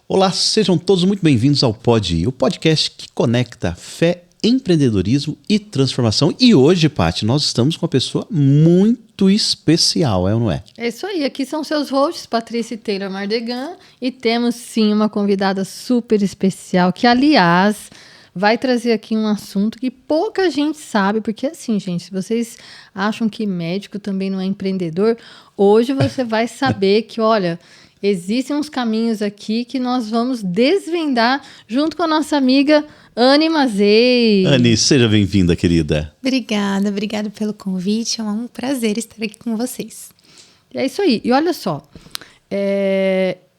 Olá, sejam todos muito bem-vindos ao Pod, o podcast que conecta fé, empreendedorismo e transformação. E hoje, Paty, nós estamos com uma pessoa muito especial, é ou não é? É isso aí, aqui são seus hosts, Patrícia e Taylor Mardegan, e temos sim uma convidada super especial, que aliás vai trazer aqui um assunto que pouca gente sabe, porque assim, gente, se vocês acham que médico também não é empreendedor, hoje você vai saber que, olha, existem uns caminhos aqui que nós vamos desvendar junto com a nossa amiga Anne Mazei. Anne, seja bem-vinda, querida. Obrigada pelo convite, é um prazer estar aqui com vocês. É isso aí, e olha só,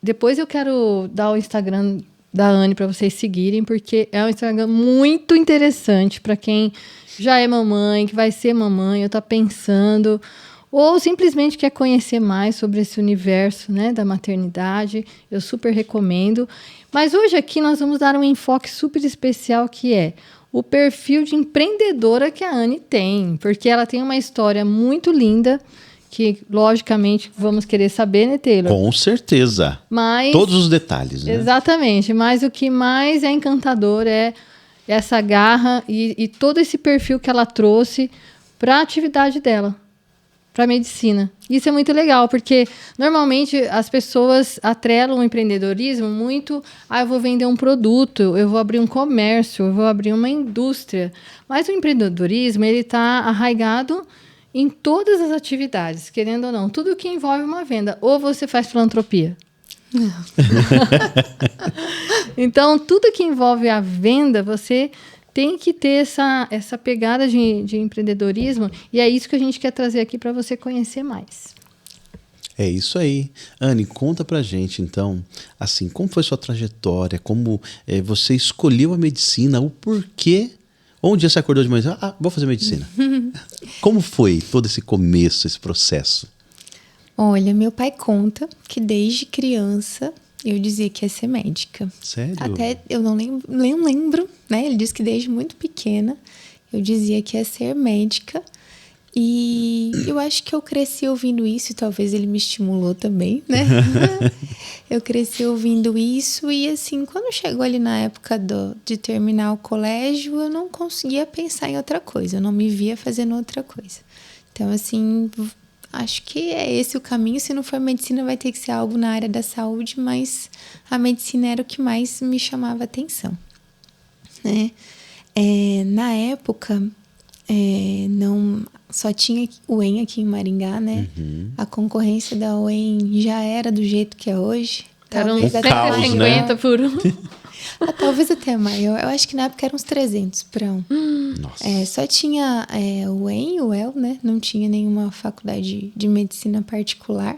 depois eu quero dar o Instagram da Anne para vocês seguirem, porque é um Instagram muito interessante para quem já é mamãe, que vai ser mamãe, ou está pensando, ou simplesmente quer conhecer mais sobre esse universo, né, da maternidade. Eu super recomendo. Mas hoje aqui nós vamos dar um enfoque super especial, que é o perfil de empreendedora que a Anne tem, porque ela tem uma história muito linda, que logicamente vamos querer saber, né, Taylor? Com certeza. Mas, todos os detalhes, né? Exatamente. Mas o que mais é encantador é essa garra e todo esse perfil que ela trouxe para a atividade dela, para a medicina. Isso é muito legal, porque normalmente as pessoas atrelam o empreendedorismo muito, eu vou vender um produto, eu vou abrir um comércio, eu vou abrir uma indústria. Mas o empreendedorismo, ele está arraigado em todas as atividades, querendo ou não, tudo que envolve uma venda. Ou você faz filantropia. Não. Então, tudo que envolve a venda, você tem que ter essa pegada de empreendedorismo, e é isso que a gente quer trazer aqui para você conhecer mais. É isso aí. Anne, conta pra gente, então, assim, como foi sua trajetória, como você escolheu a medicina, o porquê. Um dia você acordou de manhã, vou fazer medicina. Como foi todo esse começo, esse processo? Olha, meu pai conta que desde criança eu dizia que ia ser médica. Sério? Até eu não lembro, né? Ele disse que desde muito pequena eu dizia que ia ser médica. E eu acho que eu cresci ouvindo isso, e talvez ele me estimulou também, né? Eu cresci ouvindo isso e, assim, quando chegou ali na época de terminar o colégio, eu não conseguia pensar em outra coisa, eu não me via fazendo outra coisa. Então, assim, acho que é esse o caminho. Se não for medicina, vai ter que ser algo na área da saúde, mas a medicina era o que mais me chamava a atenção, né? Na época, não só tinha o UEM aqui em Maringá, né? Uhum. A concorrência da UEM já era do jeito que é hoje. Era uns 150, né? Por um. Talvez até maior. Eu acho que na época eram uns 300 para um. Nossa. Só tinha o UEM e o UEL, né? Não tinha nenhuma faculdade de medicina particular.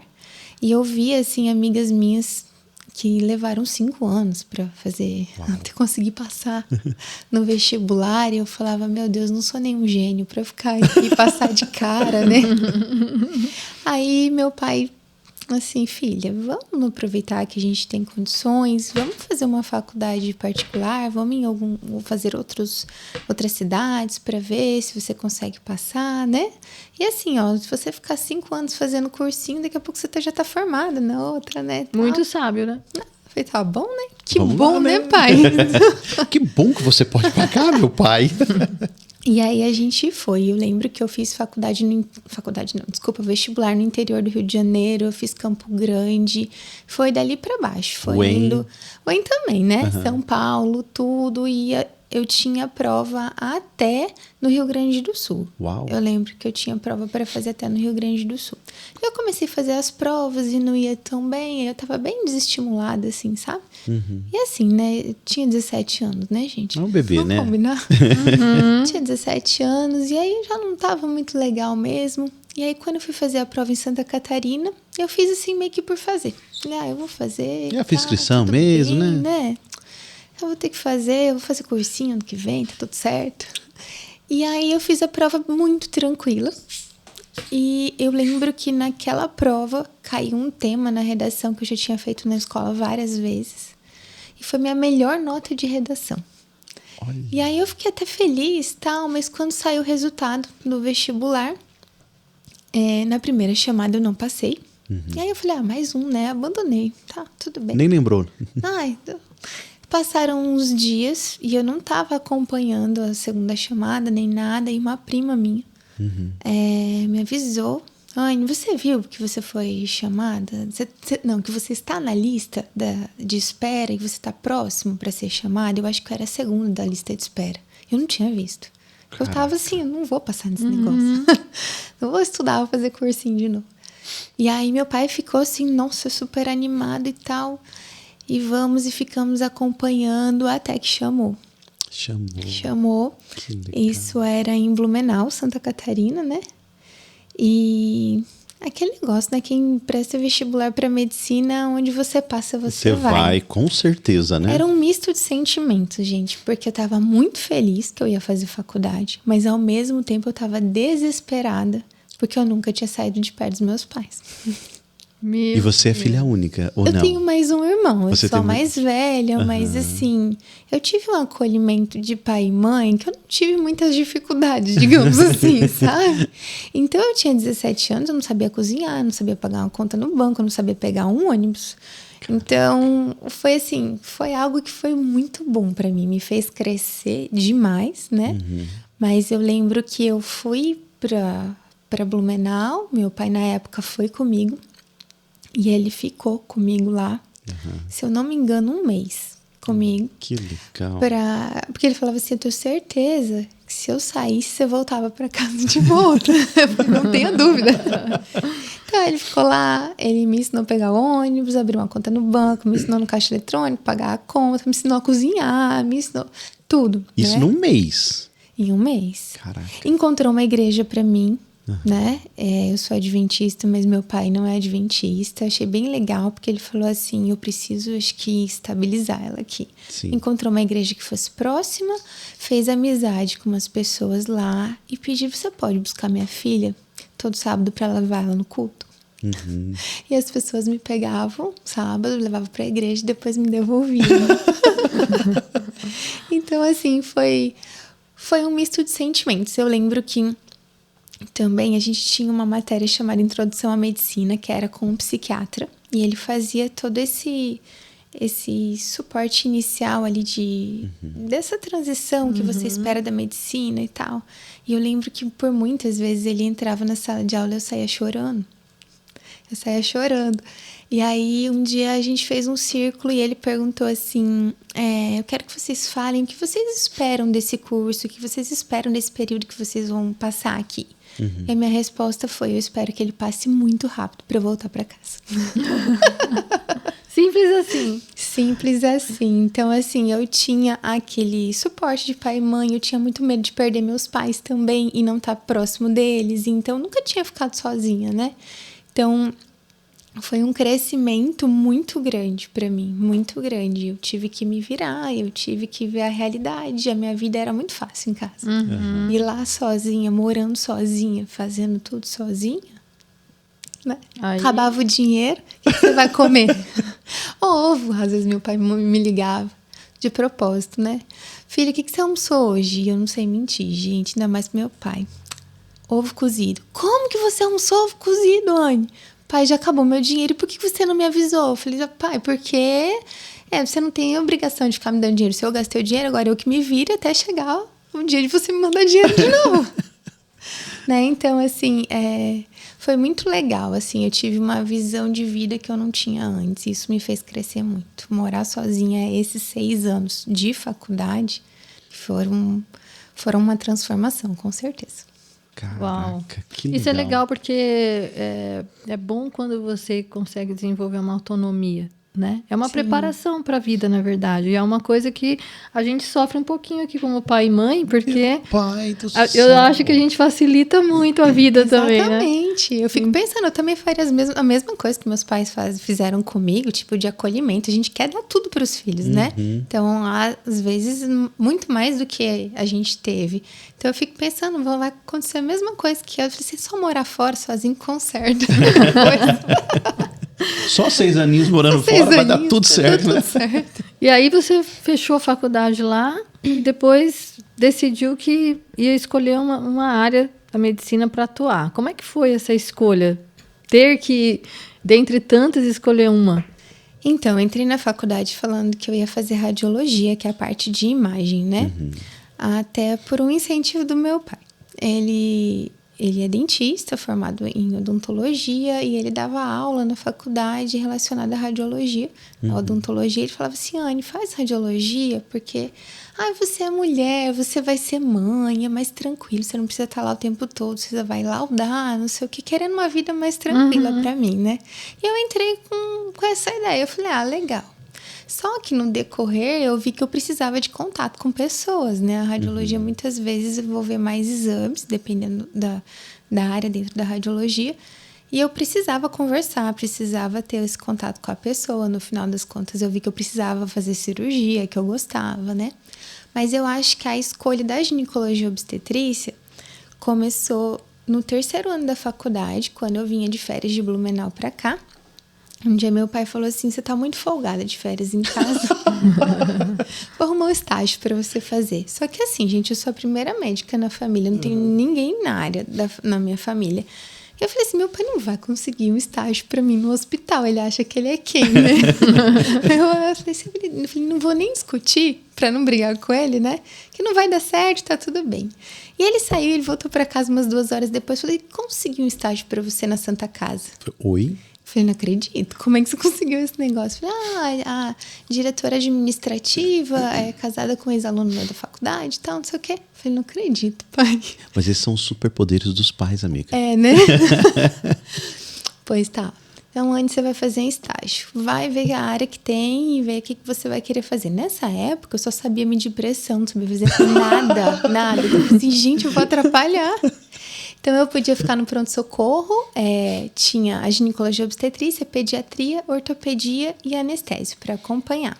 E eu via, assim, amigas minhas que levaram 5 anos para fazer, até conseguir passar no vestibular, e eu falava, meu Deus, não sou nenhum gênio para ficar aqui e passar de cara, né? Aí meu pai, assim, filha, vamos aproveitar que a gente tem condições, vamos fazer uma faculdade particular, vamos fazer outras cidades para ver se você consegue passar, né? E assim, se você ficar 5 anos fazendo cursinho, daqui a pouco você já tá formada na outra, né? Muito sábio, né? Eu falei, tá bom, né? Que Vamos bom, lá, né, pai? Que bom que você pode pagar, meu pai. E aí a gente foi. Eu lembro que eu fiz vestibular no interior do Rio de Janeiro, eu fiz Campo Grande, foi dali para baixo. Foi indo. UEM também, né? Uhum. São Paulo, tudo, eu tinha prova até no Rio Grande do Sul. Uau. Eu lembro que eu tinha prova para fazer até no Rio Grande do Sul. Eu comecei a fazer as provas e não ia tão bem, eu tava bem desestimulada, assim, sabe? Uhum. E assim, né, eu tinha 17 anos, né, gente? É um bebê, vamos né? Combinar? Uhum. Tinha 17 anos, e aí já não tava muito legal mesmo. E aí, quando eu fui fazer a prova em Santa Catarina, eu fiz assim, meio que por fazer. Falei, eu vou fazer. Já fiz inscrição mesmo, bem, né? Eu vou ter que fazer, eu vou fazer cursinho ano que vem, tá tudo certo. E aí eu fiz a prova muito tranquila. E eu lembro que naquela prova caiu um tema na redação que eu já tinha feito na escola várias vezes. E foi minha melhor nota de redação. Olha. E aí eu fiquei até feliz, tal, mas quando saiu o resultado do vestibular, na primeira chamada eu não passei. E aí eu falei, mais um, né? Abandonei. Tá, tudo bem. Nem lembrou. Ai, passaram uns dias e eu não estava acompanhando a segunda chamada nem nada. E uma prima minha me avisou. Anne, você viu que você foi chamada? Não, que você está na lista de espera e você está próximo para ser chamada. Eu acho que eu era a segunda da lista de espera. Eu não tinha visto. Eu tava assim, eu não vou passar nesse negócio. Não vou estudar, vou fazer cursinho de novo. E aí meu pai ficou assim, nossa, super animado e tal. E ficamos acompanhando até que chamou. Chamou. Isso era em Blumenau, Santa Catarina, né? E aquele negócio, né? Quem presta vestibular para medicina, onde você passa, você vai. Você vai, com certeza, né? Era um misto de sentimentos, gente, porque eu tava muito feliz que eu ia fazer faculdade, mas ao mesmo tempo eu tava desesperada, porque eu nunca tinha saído de perto dos meus pais. E você é filha única, ou não? Eu tenho mais um irmão, Você eu sou tem mais velha, mas assim, eu tive um acolhimento de pai e mãe que eu não tive muitas dificuldades, digamos assim, sabe? Então eu tinha 17 anos, eu não sabia cozinhar, não sabia pagar uma conta no banco, eu não sabia pegar um ônibus. Então, foi assim, foi algo que foi muito bom pra mim, me fez crescer demais, né? Mas eu lembro que eu fui pra Blumenau, meu pai na época foi comigo. E ele ficou comigo lá, se eu não me engano, 1 mês comigo. Que legal. Porque ele falava assim, eu tenho certeza que se eu saísse, você voltava para casa de volta. Não tenha dúvida. Então ele ficou lá, ele me ensinou a pegar ônibus, abrir uma conta no banco, me ensinou no caixa eletrônico, pagar a conta, me ensinou a cozinhar, me ensinou tudo. Isso né? num mês? Em 1 mês. Caraca. Encontrou uma igreja para mim. Né? Eu sou adventista, mas meu pai não é adventista. Achei bem legal, porque ele falou assim, eu preciso, acho que, estabilizar ela aqui. Sim. Encontrou uma igreja que fosse próxima, fez amizade com umas pessoas lá e pediu, você pode buscar minha filha todo sábado para levar ela no culto? E as pessoas me pegavam sábado, levavam para a igreja e depois me devolviam. Então, assim, foi um misto de sentimentos. Eu lembro que também a gente tinha uma matéria chamada Introdução à Medicina, que era com um psiquiatra, e ele fazia todo esse suporte inicial ali dessa transição que você espera da medicina e tal. E eu lembro que por muitas vezes ele entrava na sala de aula e eu saía chorando. E aí um dia a gente fez um círculo e ele perguntou assim, eu quero que vocês falem o que vocês esperam desse curso, o que vocês esperam desse período que vocês vão passar aqui. E a minha resposta foi, eu espero que ele passe muito rápido para eu voltar para casa. Simples assim. Simples assim. Então, assim, eu tinha aquele suporte de pai e mãe, eu tinha muito medo de perder meus pais também e não estar próximo deles. Então, eu nunca tinha ficado sozinha, né? Então, foi um crescimento muito grande para mim, muito grande. Eu tive que me virar, eu tive que ver a realidade. A minha vida era muito fácil em casa. Ir lá sozinha, morando sozinha, fazendo tudo sozinha, né? Acabava o dinheiro, o que você vai comer? Ovo. Às vezes meu pai me ligava de propósito, né? Filha, o que você almoçou hoje? E eu não sei mentir, gente, ainda mais pro meu pai. Ovo cozido. Como que você almoçou ovo cozido, Anne? Pai, já acabou meu dinheiro, e por que você não me avisou? Eu falei, pai, porque você não tem obrigação de ficar me dando dinheiro. Se eu gastei o dinheiro, agora eu que me vire até chegar o dia de você me mandar dinheiro de novo. Né? Então, assim, foi muito legal. Assim, eu tive uma visão de vida que eu não tinha antes. Isso me fez crescer muito. Morar sozinha, esses 6 anos de faculdade foram uma transformação, com certeza. Caraca, Uau. que legal. Isso é legal porque é bom quando você consegue desenvolver uma autonomia, né? É uma preparação para a vida, na verdade. E é uma coisa que a gente sofre um pouquinho aqui como pai e mãe, porque Pai do eu céu. acho que a gente facilita muito a vida também, né? Exatamente. Eu fico pensando, eu também faria a mesma coisa que meus pais fizeram comigo, tipo de acolhimento. A gente quer dar tudo para os filhos, né? Então, às vezes, muito mais do que a gente teve. Então, eu fico pensando, vai acontecer a mesma coisa que eu. Se só morar fora sozinho, conserta. Só 6 aninhos morando fora vai dar tudo certo, né? E aí você fechou a faculdade lá e depois decidiu que ia escolher uma área da medicina para atuar. Como é que foi essa escolha? Ter que dentre tantas, escolher uma? Então, eu entrei na faculdade falando que eu ia fazer radiologia, que é a parte de imagem, né? Até por um incentivo do meu pai. Ele é dentista, formado em odontologia, e ele dava aula na faculdade relacionada à radiologia. A odontologia, ele falava assim, Anne, faz radiologia, porque você é mulher, você vai ser mãe, é mais tranquilo, você não precisa estar lá o tempo todo, você vai laudar, não sei o que, querendo uma vida mais tranquila pra mim, né? E eu entrei com essa ideia, eu falei, legal. Só que no decorrer eu vi que eu precisava de contato com pessoas, né? A radiologia muitas vezes envolve mais exames, dependendo da área dentro da radiologia. E eu precisava conversar, precisava ter esse contato com a pessoa. No final das contas eu vi que eu precisava fazer cirurgia, que eu gostava, né? Mas eu acho que a escolha da ginecologia obstetrícia começou no 3º ano da faculdade, quando eu vinha de férias de Blumenau pra cá. Um dia meu pai falou assim, você tá muito folgada de férias em casa. Vou arrumar um estágio pra você fazer. Só que assim, gente, eu sou a primeira médica na família, não tenho ninguém na área, na minha família. Eu falei assim, meu pai não vai conseguir um estágio pra mim no hospital, ele acha que ele é quem, né? eu falei assim, não vou nem discutir pra não brigar com ele, né? Que não vai dar certo, tá tudo bem. E ele saiu, ele voltou pra casa umas 2 horas depois, falei, consegui um estágio pra você na Santa Casa. Oi? Falei, não acredito, como é que você conseguiu esse negócio? Falei, a diretora administrativa é casada com um ex-aluno meu da faculdade e tal, não sei o quê. Falei, não acredito, pai. Mas esses são os superpoderes dos pais, amiga. É, né? Pois tá. Então, antes você vai fazer um estágio. Vai ver a área que tem e ver o que você vai querer fazer. Nessa época, eu só sabia medir pressão, não sabia fazer nada. Eu falei assim, gente, eu vou atrapalhar. Então, eu podia ficar no pronto-socorro, tinha a ginecologia obstetrícia, pediatria, ortopedia e anestésio para acompanhar.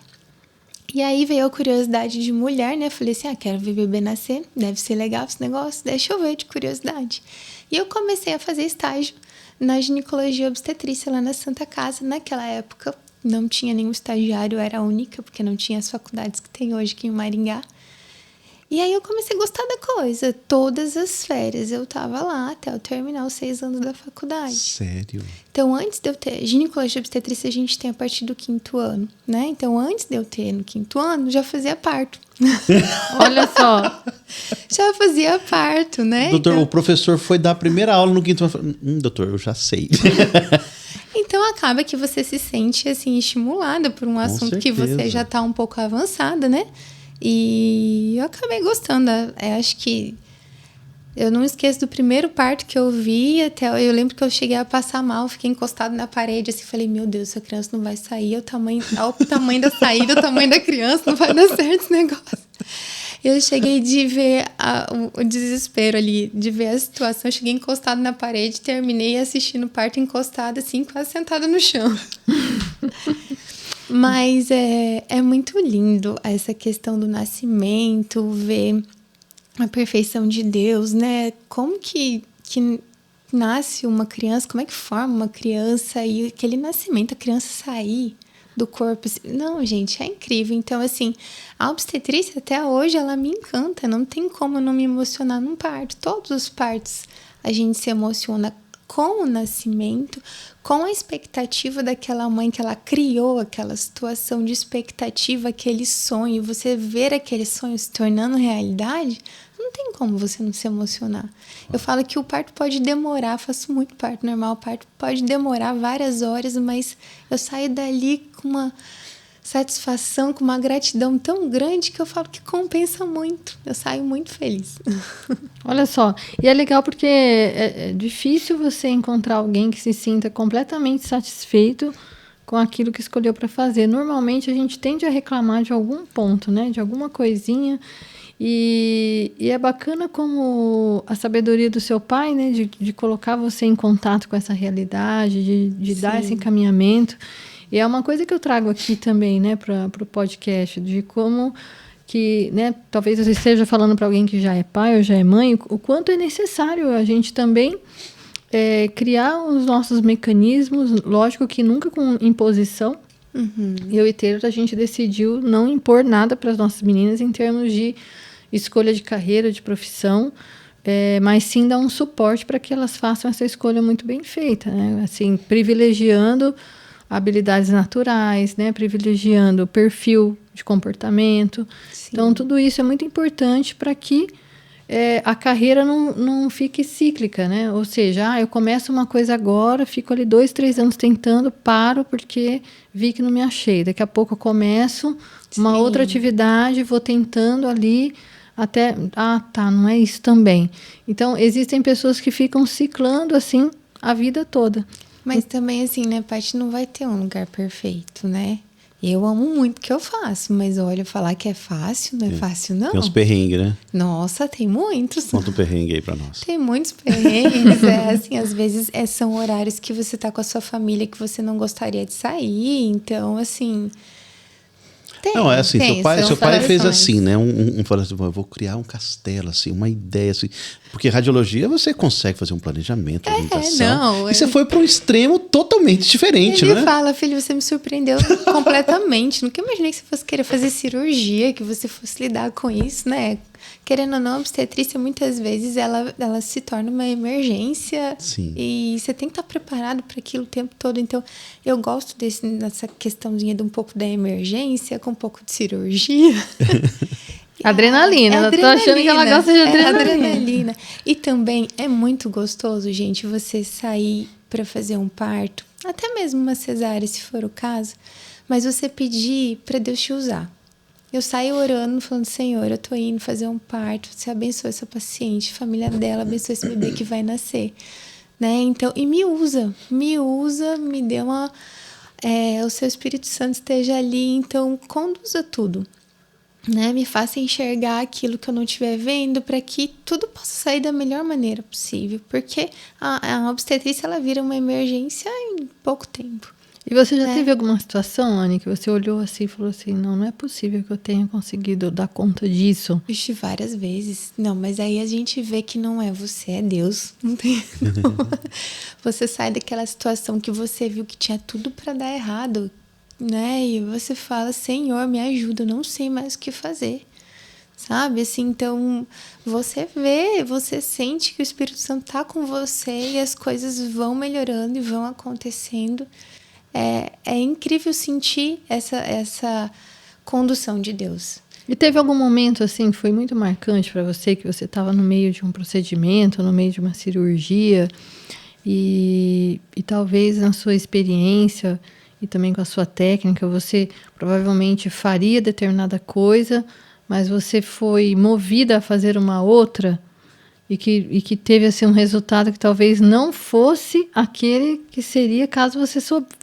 E aí veio a curiosidade de mulher, né? Falei assim, quero ver bebê nascer, deve ser legal esse negócio, deixa eu ver de curiosidade. E eu comecei a fazer estágio na ginecologia obstetrícia lá na Santa Casa. Naquela época não tinha nenhum estagiário, eu era a única, porque não tinha as faculdades que tem hoje aqui em Maringá. E aí eu comecei a gostar da coisa. Todas as férias eu tava lá até eu terminar os 6 anos da faculdade. Sério? Então, antes de eu ter... Ginecologia obstetrícia a gente tem a partir do 5º ano, né? Então, antes de eu ter no 5º ano, já fazia parto. Olha só. Já fazia parto, né? Doutor, então... o professor foi dar a primeira aula no 5º ano. Doutor, eu já sei. Então, acaba que você se sente, assim, estimulada por um assunto que você já tá um pouco avançada, né? E eu acabei gostando. Acho que eu não esqueço do primeiro parto que eu vi. Eu lembro que eu cheguei a passar mal, fiquei encostado na parede assim, falei, meu Deus, essa criança não vai sair, o tamanho da saída, o tamanho da criança, não vai dar certo esse negócio. Eu cheguei de ver o desespero ali, de ver a situação. Eu cheguei encostado na parede, terminei assistindo o parto encostada, assim, quase sentada no chão. Mas é muito lindo essa questão do nascimento, ver a perfeição de Deus, né? Como que nasce uma criança, como é que forma uma criança e aquele nascimento, a criança sair do corpo. Não, gente, é incrível. Então, assim, a obstetrícia até hoje, ela me encanta. Não tem como não me emocionar num parto. Todos os partos a gente se emociona com o nascimento, com a expectativa daquela mãe que ela criou, aquela situação de expectativa, aquele sonho, você ver aquele sonho se tornando realidade, não tem como você não se emocionar. Eu falo que o parto pode demorar, faço muito parto normal, o parto pode demorar várias horas, mas eu saio dali com uma satisfação, com uma gratidão tão grande que eu falo que compensa muito. Eu saio muito feliz. Olha só, e é legal porque é difícil você encontrar alguém que se sinta completamente satisfeito com aquilo que escolheu para fazer. Normalmente a gente tende a reclamar de algum ponto, né? De alguma coisinha. E é bacana como a sabedoria do seu pai, né? De colocar você em contato com essa realidade, de dar esse encaminhamento. E é uma coisa que eu trago aqui também, né, para o podcast, de como que, né, talvez você esteja falando para alguém que já é pai ou já é mãe, o quanto é necessário a gente também criar os nossos mecanismos, lógico que nunca com imposição. Eu e Taylor, a gente decidiu não impor nada para as nossas meninas em termos de escolha de carreira, de profissão. mas sim dar um suporte para que elas façam essa escolha muito bem feita, né? Assim, privilegiando habilidades naturais, né? Privilegiando o perfil de comportamento. Sim. Então, tudo isso é muito importante para que a carreira não fique cíclica, né? Ou seja, eu começo uma coisa agora, fico ali 2, 3 anos tentando, paro porque vi que não me achei. Daqui a pouco eu começo uma Sim. outra atividade, vou tentando ali até... não é isso também. Então, existem pessoas que ficam ciclando assim a vida toda. Mas também assim, né, Paty, não vai ter um lugar perfeito, né? Eu amo muito o que eu faço, mas olha, falar que é fácil, não é fácil, não. Tem uns perrengues, né? Nossa, tem muitos. Conta um perrengue aí pra nós. Tem muitos perrengues, assim, às vezes são horários que você tá com a sua família que você não gostaria de sair, então, assim... Não, é assim, seu pai fez situações. assim, né? Falou assim, eu vou criar um castelo, assim, uma ideia, assim. Porque radiologia você consegue fazer um planejamento, uma organização. E você foi para um extremo totalmente diferente, Ele né? fala, filho, você me surpreendeu completamente. Nunca imaginei que você fosse querer fazer cirurgia, que você fosse lidar com isso, né? Querendo ou não, a obstetrícia, muitas vezes, ela se torna uma emergência. Sim. E você tem que estar preparado para aquilo o tempo todo. Então, eu gosto dessa questãozinha de um pouco da emergência, com um pouco de cirurgia. Adrenalina. Eu tô achando que ela gosta de adrenalina. E também é muito gostoso, gente, você sair para fazer um parto, até mesmo uma cesárea, se for o caso, mas você pedir para Deus te usar. Eu saio orando, falando, Senhor, eu tô indo fazer um parto, você abençoa essa paciente, a família dela, abençoa esse bebê que vai nascer, né? Então, e me usa, me dê o seu Espírito Santo esteja ali, então conduza tudo, né? Me faça enxergar aquilo que eu não estiver vendo, para que tudo possa sair da melhor maneira possível, porque a obstetrícia, ela vira uma emergência em pouco tempo. E você já teve alguma situação, Anny, que você olhou assim e falou assim, não é possível que eu tenha conseguido dar conta disso? Vixe, várias vezes. Não, mas aí a gente vê que não é você, é Deus. Não tem... Você sai daquela situação que você viu que tinha tudo para dar errado, né? E você fala, Senhor, me ajuda, eu não sei mais o que fazer. Sabe? Assim, então, você vê, você sente que o Espírito Santo tá com você e as coisas vão melhorando e vão acontecendo. É incrível sentir essa condução de Deus. E teve algum momento, assim, que foi muito marcante para você, que você estava no meio de um procedimento, no meio de uma cirurgia, e talvez na sua experiência e também com a sua técnica, você provavelmente faria determinada coisa, mas você foi movida a fazer uma outra, e que teve assim, um resultado que talvez não fosse aquele que seria caso você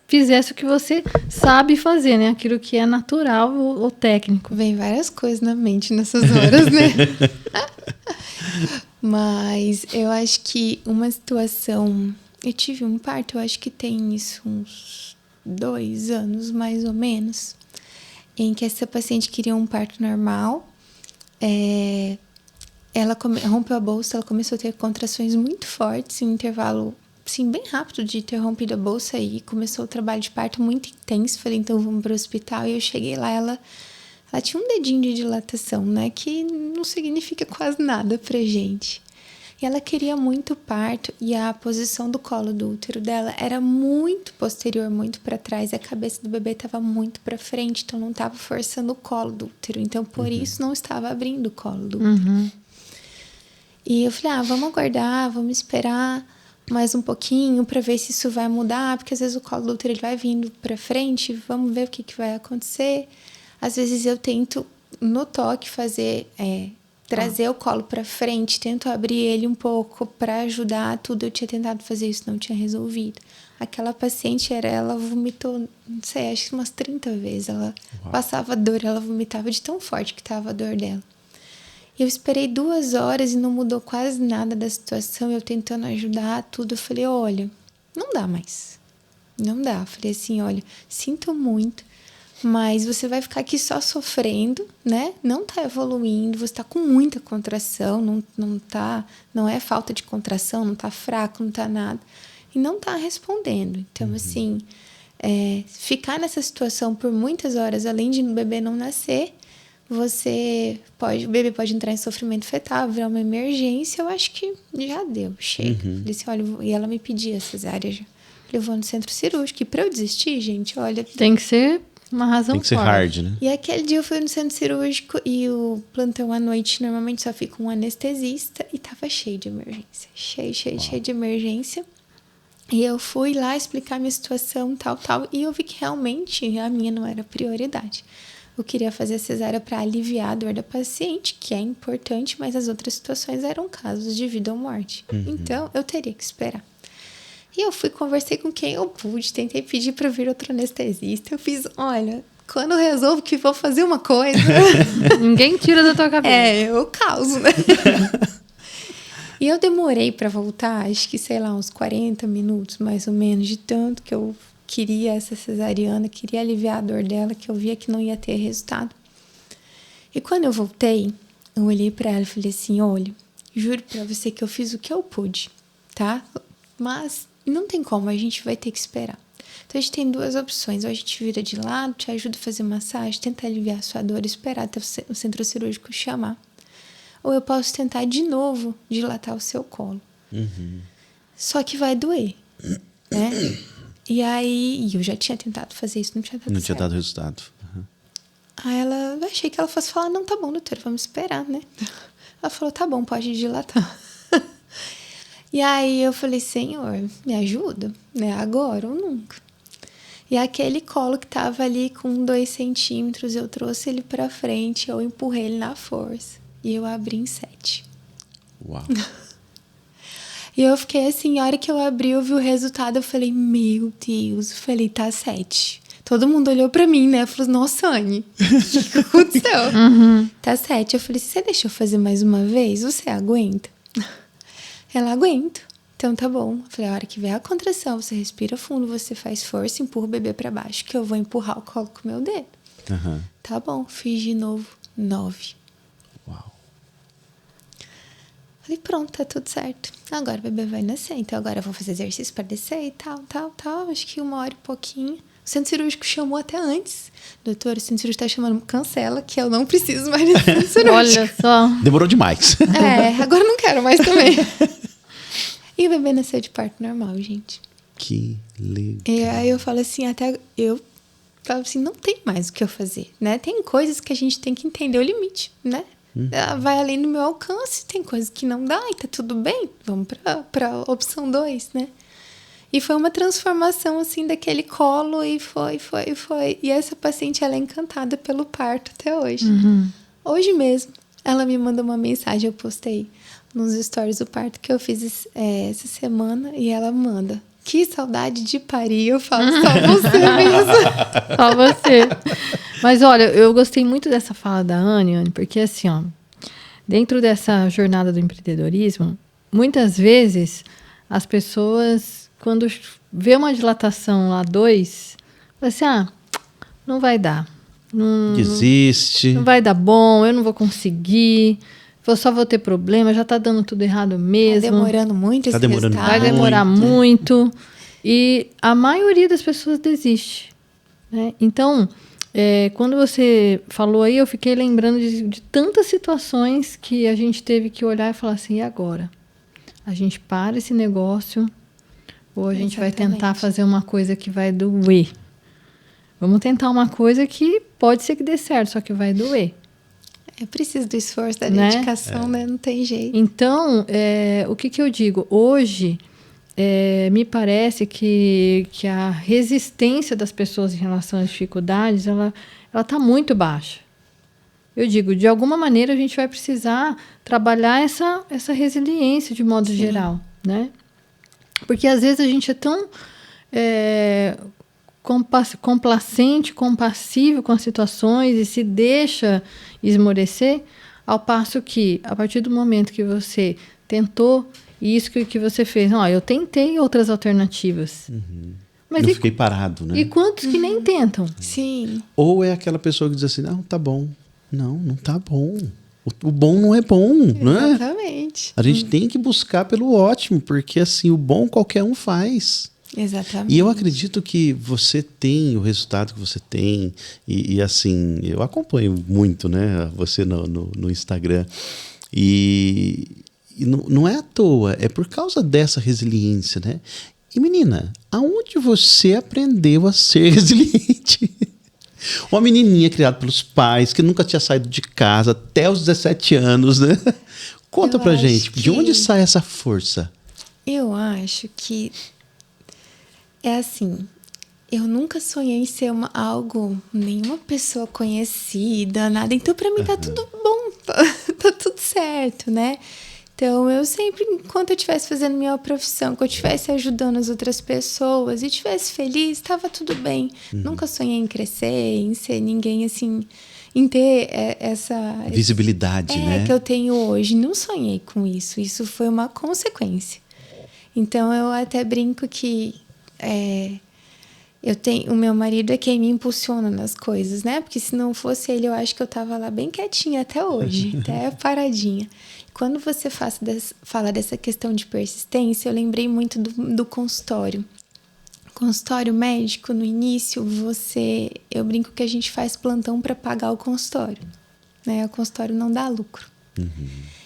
fizesse o que você sabe fazer, né? Aquilo que é natural ou técnico. Vem várias coisas na mente nessas horas, né? Mas eu acho que uma situação... Eu tive um parto, eu acho que tem isso uns 2 anos, mais ou menos, em que essa paciente queria um parto normal. Ela rompeu a bolsa, ela começou a ter contrações muito fortes em um intervalo, assim, bem rápido de ter rompido a bolsa, e começou o trabalho de parto muito intenso. Falei, então vamos para o hospital. E eu cheguei lá, ela tinha um dedinho de dilatação, né? Que não significa quase nada pra gente. E ela queria muito parto, e a posição do colo do útero dela era muito posterior, muito para trás. A cabeça do bebê estava muito para frente, então não estava forçando o colo do útero. Então, por isso, não estava abrindo o colo do útero. E eu falei, vamos aguardar, vamos esperar mais um pouquinho para ver se isso vai mudar, porque às vezes o colo do útero ele vai vindo para frente, vamos ver o que vai acontecer. Às vezes eu tento, no toque, trazer o colo para frente, tento abrir ele um pouco para ajudar tudo. Eu tinha tentado fazer isso, não tinha resolvido. Aquela paciente, ela vomitou, não sei, acho que umas 30 vezes. Ela passava dor, ela vomitava de tão forte que estava a dor dela. Eu esperei 2 horas e não mudou quase nada da situação. Eu tentando ajudar tudo. Eu falei, olha, não dá mais. Não dá. Eu falei assim, olha, sinto muito, mas você vai ficar aqui só sofrendo, né? Não tá evoluindo, você tá com muita contração, não é falta de contração, não tá fraco, não tá nada. E não tá respondendo. Então, assim, ficar nessa situação por muitas horas, além de o bebê não nascer, o bebê pode entrar em sofrimento fetal, virar uma emergência, eu acho que já deu, chega. Falei assim, olha, e ela me pedia cesárea já. Levou no centro cirúrgico, e pra eu desistir, gente, olha... Tem que ser uma razão Tem que ser forte. hard, né? E aquele dia eu fui no centro cirúrgico e o plantão à noite normalmente só fica um anestesista e tava cheio de emergência. Cheio de emergência. E eu fui lá explicar minha situação, tal. E eu vi que realmente a minha não era prioridade. Eu queria fazer a cesárea para aliviar a dor da paciente, que é importante, mas as outras situações eram casos de vida ou morte. Então, eu teria que esperar. E eu fui, conversei com quem eu pude, tentei pedir para vir outro anestesista. Eu fiz, olha, quando eu resolvo que vou fazer uma coisa... Ninguém tira da tua cabeça. eu causo, né? E eu demorei para voltar, acho que, sei lá, uns 40 minutos, mais ou menos, de tanto que eu queria essa cesariana, queria aliviar a dor dela, que eu via que não ia ter resultado. E quando eu voltei, eu olhei para ela e falei assim, olha, juro para você que eu fiz o que eu pude, tá? Mas não tem como, a gente vai ter que esperar. Então, a gente tem duas opções. Ou a gente vira de lado, te ajuda a fazer massagem, tenta aliviar a sua dor e esperar até o centro cirúrgico chamar. Ou eu posso tentar de novo dilatar o seu colo. Só que vai doer, né? E aí, eu já tinha tentado fazer isso, não tinha dado certo. Não tinha dado resultado. Aí eu achei que ela fosse falar, não, tá bom, doutora, vamos esperar, né? Ela falou, tá bom, pode dilatar. E aí eu falei, Senhor, me ajuda, né? Agora ou nunca. E aquele colo que tava ali com 2 centímetros, eu trouxe ele pra frente, eu empurrei ele na força. E eu abri em 7. Uau. E eu fiquei assim, a hora que eu abri, eu vi o resultado, eu falei, meu Deus, eu falei, tá 7. Todo mundo olhou pra mim, né? Falou, nossa, Anny, o que aconteceu? Tá 7. Eu falei, você deixa eu fazer mais uma vez? Você aguenta? Ela aguenta. Então tá bom. Eu falei, a hora que vier a contração, você respira fundo, você faz força, empurra o bebê pra baixo, que eu vou empurrar o colo com o meu dedo. Tá bom, fiz de novo. 9. Uau. Falei, pronto, tá tudo certo. Agora o bebê vai nascer. Então agora eu vou fazer exercício pra descer e tal. Acho que 1 hora e pouquinho. O centro cirúrgico chamou até antes. Doutor, o centro cirúrgico tá chamando, cancela, que eu não preciso mais desse centro cirúrgico. Olha só. Demorou demais. Agora eu não quero mais também. E o bebê nasceu de parto normal, gente. Que legal. E aí eu falo assim, até eu falo assim, não tem mais o que eu fazer, né? Tem coisas que a gente tem que entender o limite, né? Vai além do meu alcance, tem coisas que não dá e tá tudo bem. Vamos pra opção 2, né? E foi uma transformação, assim, daquele colo e foi. E essa paciente, ela é encantada pelo parto até hoje. Hoje mesmo, ela me mandou uma mensagem, eu postei nos stories do parto que eu fiz essa semana e ela manda. Que saudade de parir, eu falo, só você mesmo. Só você. Mas olha, eu gostei muito dessa fala da Anny, porque assim, ó, dentro dessa jornada do empreendedorismo, muitas vezes as pessoas, quando vê uma dilatação lá 2, falam assim, não vai dar. Desiste. Não vai dar bom, eu não vou conseguir. Eu só vou ter problema, já tá dando tudo errado mesmo. Tá demorando muito esse resultado. Vai demorar muito. E a maioria das pessoas desiste, né? Então, quando você falou aí, eu fiquei lembrando de tantas situações que a gente teve que olhar e falar assim, e agora? A gente para esse negócio ou a gente vai tentar fazer uma coisa que vai doer? Vamos tentar uma coisa que pode ser que dê certo, só que vai doer. Eu preciso do esforço, da dedicação, né? Não tem jeito. Então, o que eu digo? Hoje, me parece que a resistência das pessoas em relação às dificuldades, ela está muito baixa. Eu digo, de alguma maneira a gente vai precisar trabalhar essa resiliência de modo geral, né? Porque às vezes a gente é tão complacente, compassivo com as situações e se deixa esmorecer, ao passo que, a partir do momento que você tentou isso que você fez, eu tentei outras alternativas. Mas não fiquei parado, né? E quantos que nem tentam? Sim. Ou é aquela pessoa que diz assim, não, tá bom. Não tá bom. O bom não é bom, né? Exatamente. A gente tem que buscar pelo ótimo, porque assim, o bom qualquer um faz. Exatamente. E eu acredito que você tem o resultado que você tem, e assim, eu acompanho muito, né, você no Instagram, e não é à toa, é por causa dessa resiliência, né? E menina, aonde você aprendeu a ser resiliente? Uma menininha criada pelos pais, que nunca tinha saído de casa até os 17 anos, né? Conta pra gente, de onde sai essa força? Eu acho que é assim, eu nunca sonhei em ser nenhuma pessoa conhecida, nada. Então, pra mim, tá tudo bom, tá tudo certo, né? Então, eu sempre, enquanto eu estivesse fazendo minha profissão, que eu estivesse ajudando as outras pessoas e estivesse feliz, estava tudo bem. Nunca sonhei em crescer, em ser ninguém assim, em ter essa visibilidade, né? Que eu tenho hoje. Não sonhei com isso. Isso foi uma consequência. Então, eu até brinco que o meu marido é quem me impulsiona nas coisas, né? Porque se não fosse ele, eu acho que eu tava lá bem quietinha até hoje, até paradinha. Quando você fala dessa questão de persistência, eu lembrei muito do consultório. Consultório médico, no início, eu brinco que a gente faz plantão para pagar o consultório, né? O consultório não dá lucro.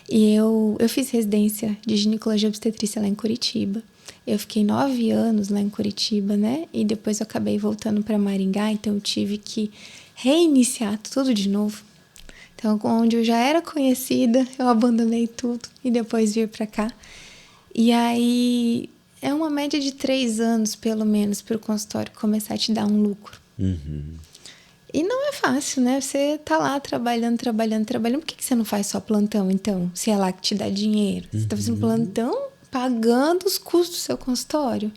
E eu fiz residência de ginecologia e obstetrícia lá em Curitiba. Eu fiquei 9 anos lá em Curitiba, né? E depois eu acabei voltando para Maringá, então eu tive que reiniciar tudo de novo. Então, onde eu já era conhecida, eu abandonei tudo e depois vir para cá. E aí, é uma média de 3 anos, pelo menos, para o consultório começar a te dar um lucro. E não é fácil, né? Você tá lá trabalhando. Por que você não faz só plantão, então? Se é lá que te dá dinheiro. Você tá fazendo plantão pagando os custos do seu consultório.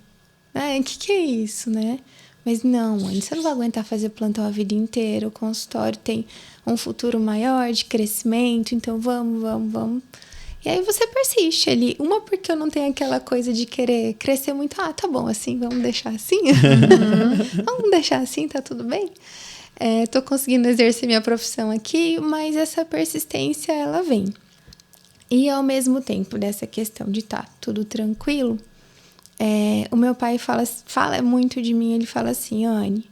O que é isso, né? Mas não, mãe, você não vai aguentar fazer plantão a vida inteira. O consultório tem um futuro maior de crescimento, então vamos. E aí você persiste ali. Uma, porque eu não tenho aquela coisa de querer crescer muito. Tá bom, assim, vamos deixar assim? Vamos deixar assim, tá tudo bem? Tô conseguindo exercer minha profissão aqui, mas essa persistência, ela vem. E ao mesmo tempo dessa questão de estar tudo tranquilo, o meu pai fala muito de mim, ele fala assim: Anne,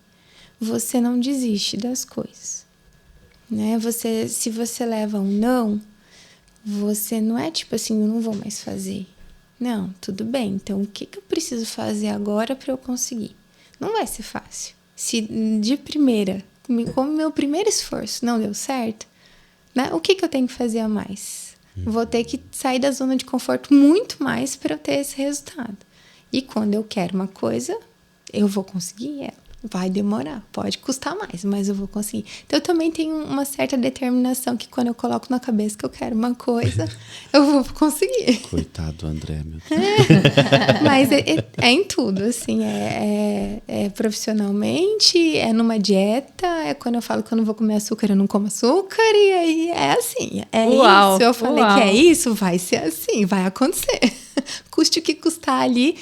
você não desiste das coisas, né? Se você leva um não, você não é tipo assim, eu não vou mais fazer. Não, tudo bem, então o que eu preciso fazer agora para eu conseguir? Não vai ser fácil. Se de primeira, como meu primeiro esforço não deu certo, né? O que eu tenho que fazer a mais? Vou ter que sair da zona de conforto muito mais para eu ter esse resultado. E quando eu quero uma coisa, eu vou conseguir ela. Vai demorar, pode custar mais, mas eu vou conseguir. Então, eu também tenho uma certa determinação que quando eu coloco na cabeça que eu quero uma coisa, eu vou conseguir. Coitado do André, meu Deus. Mas é em tudo, assim, profissionalmente, é numa dieta, quando eu falo que eu não vou comer açúcar, eu não como açúcar, e aí é assim, Uau, isso. Eu falei que é isso, vai ser assim, vai acontecer. Custe o que custar ali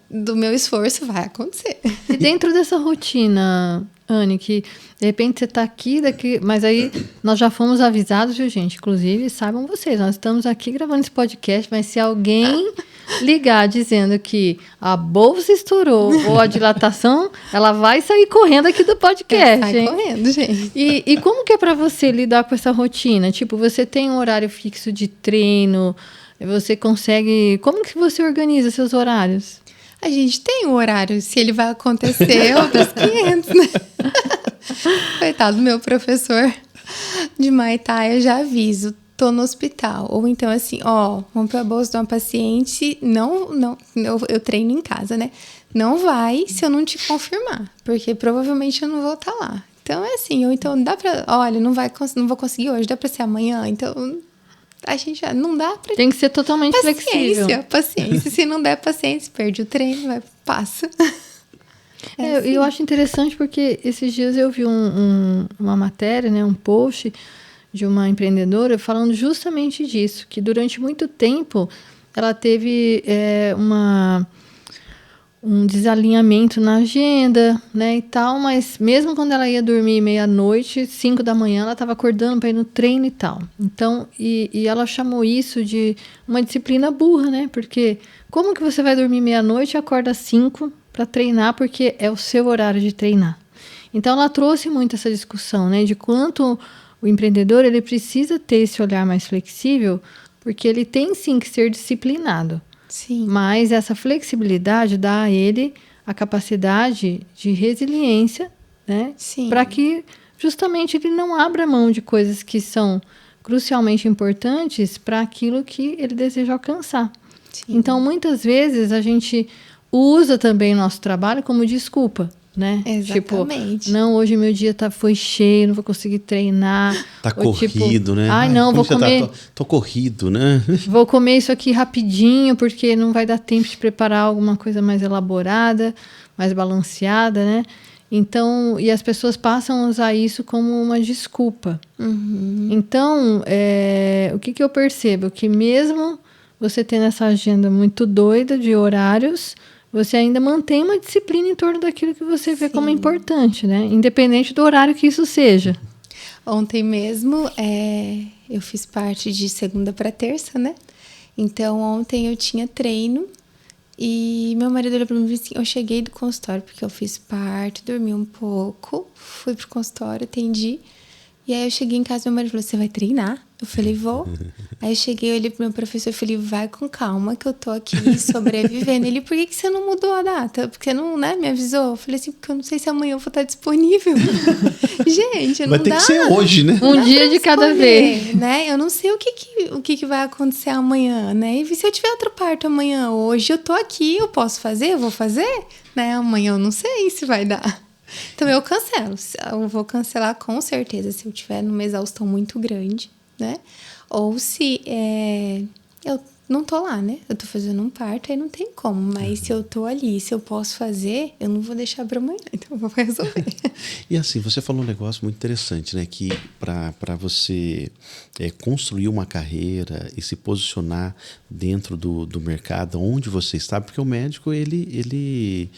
do meu esforço, vai acontecer. E dentro dessa rotina, Anne, que de repente você está aqui, mas aí nós já fomos avisados, viu, gente? Inclusive, saibam vocês, nós estamos aqui gravando esse podcast, mas se alguém ligar dizendo que a bolsa estourou ou a dilatação, ela vai sair correndo aqui do podcast. Sai correndo, gente. E como que é para você lidar com essa rotina? Tipo, você tem um horário fixo de treino? Você consegue... Como que você organiza seus horários? A gente tem um horário. Se ele vai acontecer, outros 500, né? Coitado do meu professor de Muay Thai, eu já aviso. Tô no hospital. Ou então assim, vamos pra bolsa de uma paciente. Não, eu treino em casa, né? Não vai se eu não te confirmar. Porque provavelmente eu não vou estar lá. Então é assim, ou então dá pra... Olha, não vou conseguir hoje, dá pra ser amanhã. Então... A gente já não dá pra... Tem que ser totalmente flexível. Paciência. Se não der paciência, perde o treino, passa. Assim. Eu acho interessante porque esses dias eu vi uma matéria, né, um post de uma empreendedora falando justamente disso, que durante muito tempo ela teve um desalinhamento na agenda, né, e tal, mas mesmo quando ela ia dormir meia-noite, 5 da manhã, ela estava acordando para ir no treino e tal. Então, e ela chamou isso de uma disciplina burra, né, porque como que você vai dormir meia-noite e acorda às 5 para treinar, porque é o seu horário de treinar. Então, ela trouxe muito essa discussão, né, de quanto o empreendedor ele precisa ter esse olhar mais flexível, porque ele tem sim que ser disciplinado. Sim. Mas essa flexibilidade dá a ele a capacidade de resiliência, né, Sim. para que justamente ele não abra mão de coisas que são crucialmente importantes para aquilo que ele deseja alcançar. Sim. Então, muitas vezes, a gente usa também o nosso trabalho como desculpa, né? Exatamente. Tipo, não, hoje meu dia foi cheio, não vou conseguir treinar. Tá Ou, corrido, né? Ai, não, vou como você comer... tô corrido, né? Vou comer isso aqui rapidinho, porque não vai dar tempo de preparar alguma coisa mais elaborada, mais balanceada, né? Então, e as pessoas passam a usar isso como uma desculpa. Uhum. Então, o que eu percebo? Que mesmo você tendo essa agenda muito doida de horários, você ainda mantém uma disciplina em torno daquilo que você vê como importante, né? Independente do horário que isso seja. Ontem mesmo, eu fiz parte de segunda para terça, né? Então, ontem eu tinha treino e meu marido olhou para mim e disse assim, eu cheguei do consultório porque eu fiz parte, dormi um pouco, fui pro consultório, atendi. E aí eu cheguei em casa e meu marido falou, você vai treinar? Eu falei, vou. Aí eu cheguei, olhei pro meu professor e falei, vai com calma que eu tô aqui sobrevivendo. Ele, por que você não mudou a data? Porque você não, né, me avisou? Eu falei assim, porque eu não sei se amanhã eu vou estar disponível. Gente, não dá. Vai ter que ser hoje, né? Um dia de cada vez. Né? Eu não sei o que vai acontecer amanhã, né? E se eu tiver outro parto amanhã, hoje eu tô aqui, eu posso fazer? Eu vou fazer? Né? Amanhã eu não sei se vai dar. Então eu cancelo. Eu vou cancelar com certeza se eu tiver numa exaustão muito grande, né? Ou se eu não tô lá, né? Eu tô fazendo um parto, aí não tem como. Mas se eu tô ali, se eu posso fazer, eu não vou deixar pra amanhã. Então eu vou resolver. E assim, você falou um negócio muito interessante, né? Que para você construir uma carreira e se posicionar dentro do mercado onde você está, porque o médico, ele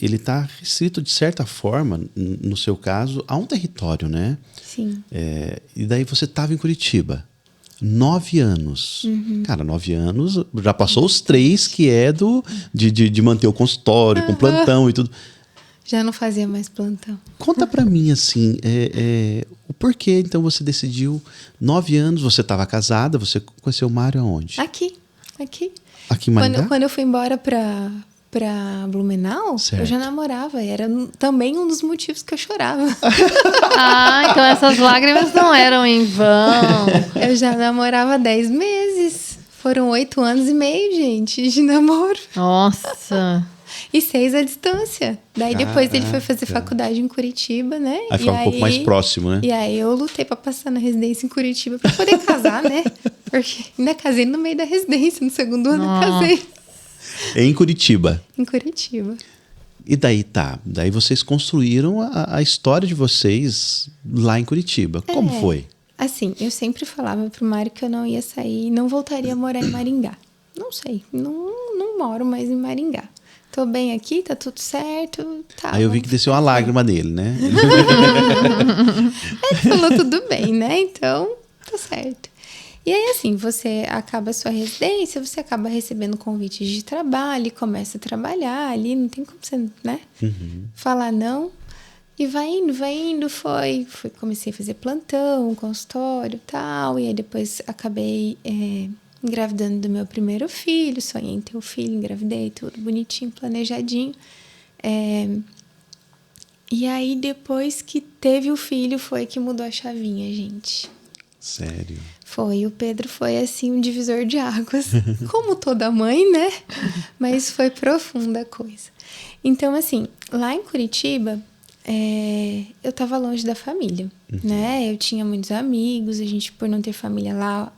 está restrito, de certa forma, no seu caso, a um território, né? Sim. E daí você estava em Curitiba. 9 anos. Uhum. Cara, 9 anos, já passou os 3 que é de manter o consultório, com plantão e tudo. Já não fazia mais plantão. Conta pra mim, assim, o porquê, então, você decidiu 9 anos, você estava casada, você conheceu o Mário aonde? Aqui. Aqui em Maringá? Quando eu fui embora pra Blumenau, Certo. eu já namorava. Era também um dos motivos que eu chorava. Ah, então essas lágrimas não eram em vão. Eu já namorava 10 meses. Foram 8 anos e meio, gente, de namoro. Nossa. E 6 à distância. Daí depois ele foi fazer Caraca. faculdade em Curitiba, né? Aí ficava um pouco mais próximo, né? E aí eu lutei pra passar na residência em Curitiba pra poder casar, né? Porque ainda casei no meio da residência. No segundo ano eu casei Em Curitiba. em Curitiba. E daí daí vocês construíram a história de vocês lá em Curitiba. Como foi? Assim, eu sempre falava pro Mário que eu não ia sair, não voltaria a morar em Maringá. Não sei, não moro mais em Maringá. Tô bem aqui, tá tudo certo. Tá, Aí eu vi que desceu uma lágrima dele, né? Ele falou tudo bem, né? Então, tá certo. E aí, assim, você acaba a sua residência, você acaba recebendo convites de trabalho, começa a trabalhar ali, não tem como você, né? Falar não. E vai indo, comecei a fazer plantão, consultório e tal. E aí depois acabei engravidando do meu primeiro filho, sonhei em ter um filho, engravidei, tudo bonitinho, planejadinho. E aí depois que teve o filho foi que mudou a chavinha, gente. Sério? Foi, o Pedro foi assim um divisor de águas, como toda mãe, né? Mas foi profunda a coisa. Então, assim, lá em Curitiba, eu tava longe da família, né? Eu tinha muitos amigos, a gente, por não ter família lá,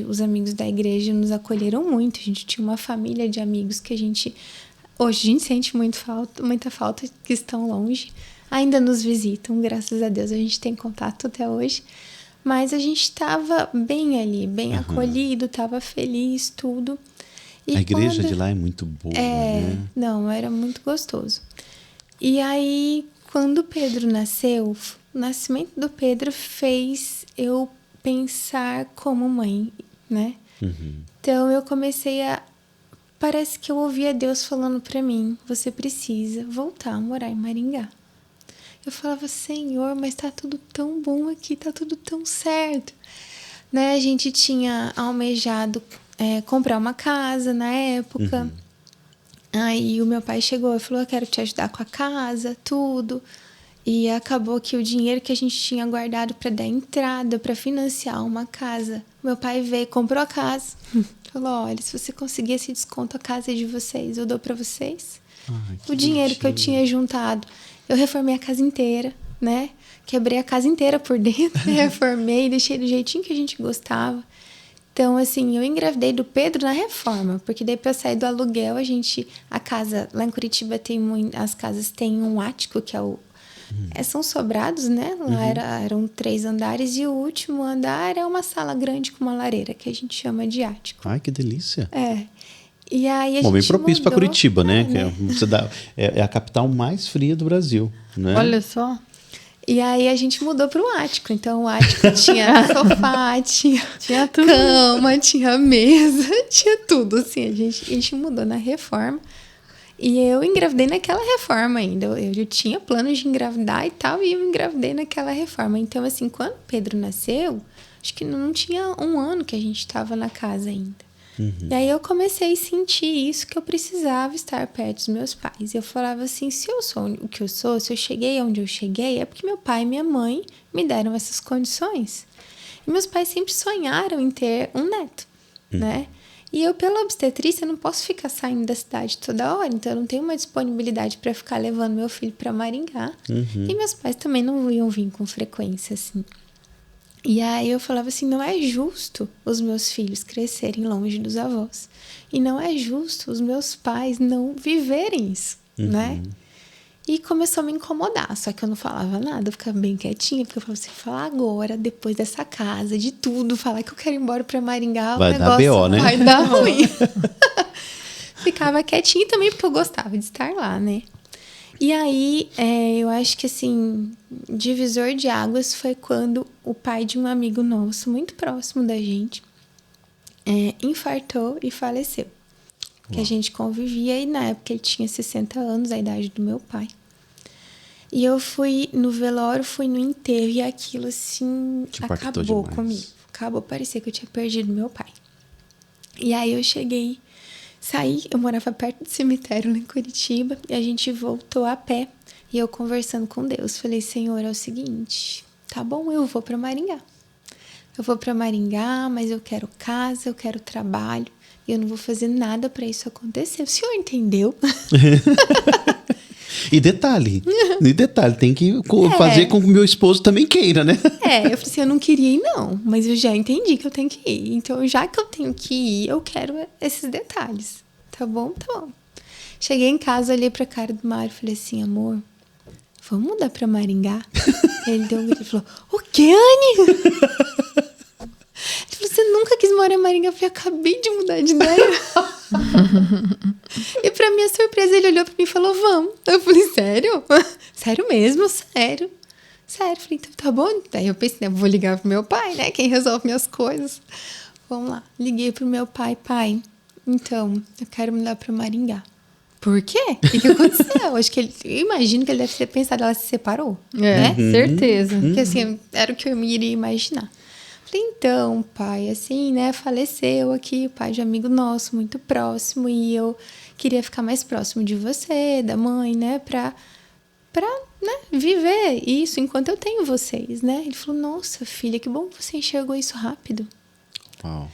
os amigos da igreja nos acolheram muito. A gente tinha uma família de amigos que hoje a gente sente muita falta, que estão longe. Ainda nos visitam, graças a Deus, a gente tem contato até hoje. Mas a gente estava bem ali, bem acolhido, estava feliz, tudo. E a igreja de lá é muito boa, né? Não, era muito gostoso. E aí, quando o Pedro nasceu, o nascimento do Pedro fez eu pensar como mãe, né? Então, eu comecei a parece que eu ouvia Deus falando para mim, você precisa voltar a morar em Maringá. Eu falava, Senhor, mas tá tudo tão bom aqui, tá tudo tão certo. Né? A gente tinha almejado comprar uma casa na época. Aí o meu pai chegou e falou, eu quero te ajudar com a casa, tudo. E acabou que o dinheiro que a gente tinha guardado para dar entrada, para financiar uma casa, meu pai veio, comprou a casa. Falou, olha, se você conseguir esse desconto, a casa é de vocês, eu dou para vocês. O dinheiro que eu tinha juntado, eu reformei a casa inteira, né? Quebrei a casa inteira por dentro, reformei, deixei do jeitinho que a gente gostava. Então, assim, eu engravidei do Pedro na reforma, porque daí pra eu sair do aluguel, a casa, lá em Curitiba as casas têm um ático, que são sobrados, né? Lá eram 3 andares e o último andar é uma sala grande com uma lareira, que a gente chama de ático. Ai, que delícia. E aí Bem propício para Curitiba, né? É a capital mais fria do Brasil, né? Olha só. E aí a gente mudou para o ático. Então o ático tinha sofá, tinha tudo. Cama, tinha mesa, tinha tudo. Assim, a gente mudou na reforma. E eu engravidei naquela reforma ainda. Eu tinha planos de engravidar e tal, e eu engravidei naquela reforma. Então, assim, quando o Pedro nasceu, acho que não tinha 1 ano que a gente estava na casa ainda. E aí eu comecei a sentir isso, que eu precisava estar perto dos meus pais. Eu falava assim, se eu sou o que eu sou, se eu cheguei onde eu cheguei, é porque meu pai e minha mãe me deram essas condições. E meus pais sempre sonharam em ter um neto, né? E eu, pela obstetrícia, não posso ficar saindo da cidade toda hora. Então, eu não tenho uma disponibilidade para ficar levando meu filho para Maringá. E meus pais também não iam vir com frequência, assim. E aí eu falava assim, não é justo os meus filhos crescerem longe dos avós. E não é justo os meus pais não viverem isso, né? E começou a me incomodar, só que eu não falava nada, eu ficava bem quietinha, porque eu falava assim, falar agora, depois dessa casa, de tudo, falar que eu quero ir embora pra Maringá, vai o negócio dar BO, né? Vai dar ruim. Ficava quietinha também, porque eu gostava de estar lá, né? E aí, eu acho que, assim, divisor de águas foi quando o pai de um amigo nosso, muito próximo da gente, infartou e faleceu. Que a gente convivia, e na época ele tinha 60 anos, a idade do meu pai. E eu fui no velório, fui no enterro, e aquilo, assim, acabou comigo. Acabou, parecia que eu tinha perdido meu pai. E aí eu cheguei, saí, eu morava perto do cemitério lá em Curitiba, e a gente voltou a pé. E eu conversando com Deus, falei, Senhor, é o seguinte, tá bom, eu vou para Maringá. Eu vou para Maringá, mas eu quero casa, eu quero trabalho, e eu não vou fazer nada para isso acontecer. O senhor entendeu? E detalhe, tem que fazer com que o meu esposo também queira, né? Eu falei assim, eu não queria ir não, mas eu já entendi que eu tenho que ir. Então, já que eu tenho que ir, eu quero esses detalhes. Tá bom? Tá bom. Cheguei em casa, olhei pra cara do Mário e falei assim, amor, vamos mudar pra Maringá? Ele deu um grito e falou, o quê, Anny? Ele falou, você nunca quis morar em Maringá? Eu falei, acabei de mudar de ideia. E pra minha surpresa, ele olhou pra mim e falou, vamos. Eu falei, sério? Sério mesmo? Sério? Sério? Eu falei, então tá bom. Daí eu pensei, né, vou ligar pro meu pai, né? Quem resolve minhas coisas. Vamos lá. Liguei pro meu pai. Pai, então, eu quero mudar pra Maringá. Por quê? O que aconteceu? Acho que eu imagino que ele deve ter pensado, ela se separou. Né? Certeza. Porque assim, era o que eu iria imaginar. Falei, então, pai, assim, né, faleceu aqui, o pai de um amigo nosso, muito próximo, e eu queria ficar mais próximo de você, da mãe, né, pra né, viver isso enquanto eu tenho vocês, né? Ele falou, nossa, filha, que bom que você enxergou isso rápido. Uau.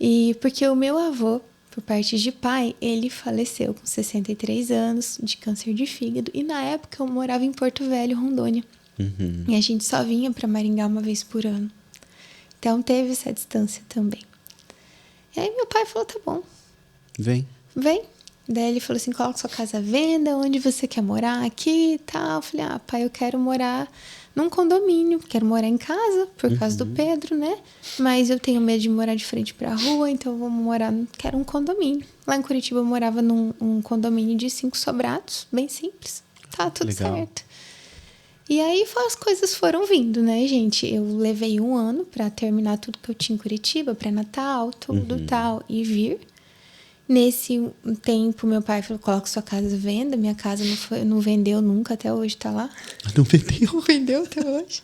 E porque o meu avô, por parte de pai, ele faleceu com 63 anos de câncer de fígado, e na época eu morava em Porto Velho, Rondônia, e a gente só vinha pra Maringá uma vez por ano. Então, teve essa distância também. E aí, meu pai falou, tá bom. Vem. Daí, ele falou assim, coloca sua casa à venda, onde você quer morar aqui e tal. Eu falei, pai, eu quero morar num condomínio. Quero morar em casa, por causa do Pedro, né? Mas eu tenho medo de morar de frente pra rua, então eu vou morar, quero um condomínio. Lá em Curitiba, eu morava num condomínio de 5 sobrados, bem simples. Tá tudo legal. certo. E aí as coisas foram vindo, né, gente? Eu levei 1 ano pra terminar tudo que eu tinha em Curitiba, pré-natal, tudo tal, e vir. Nesse tempo, meu pai falou, coloca sua casa à venda. Minha casa não vendeu nunca, até hoje tá lá. Não vendeu? Não vendeu até hoje.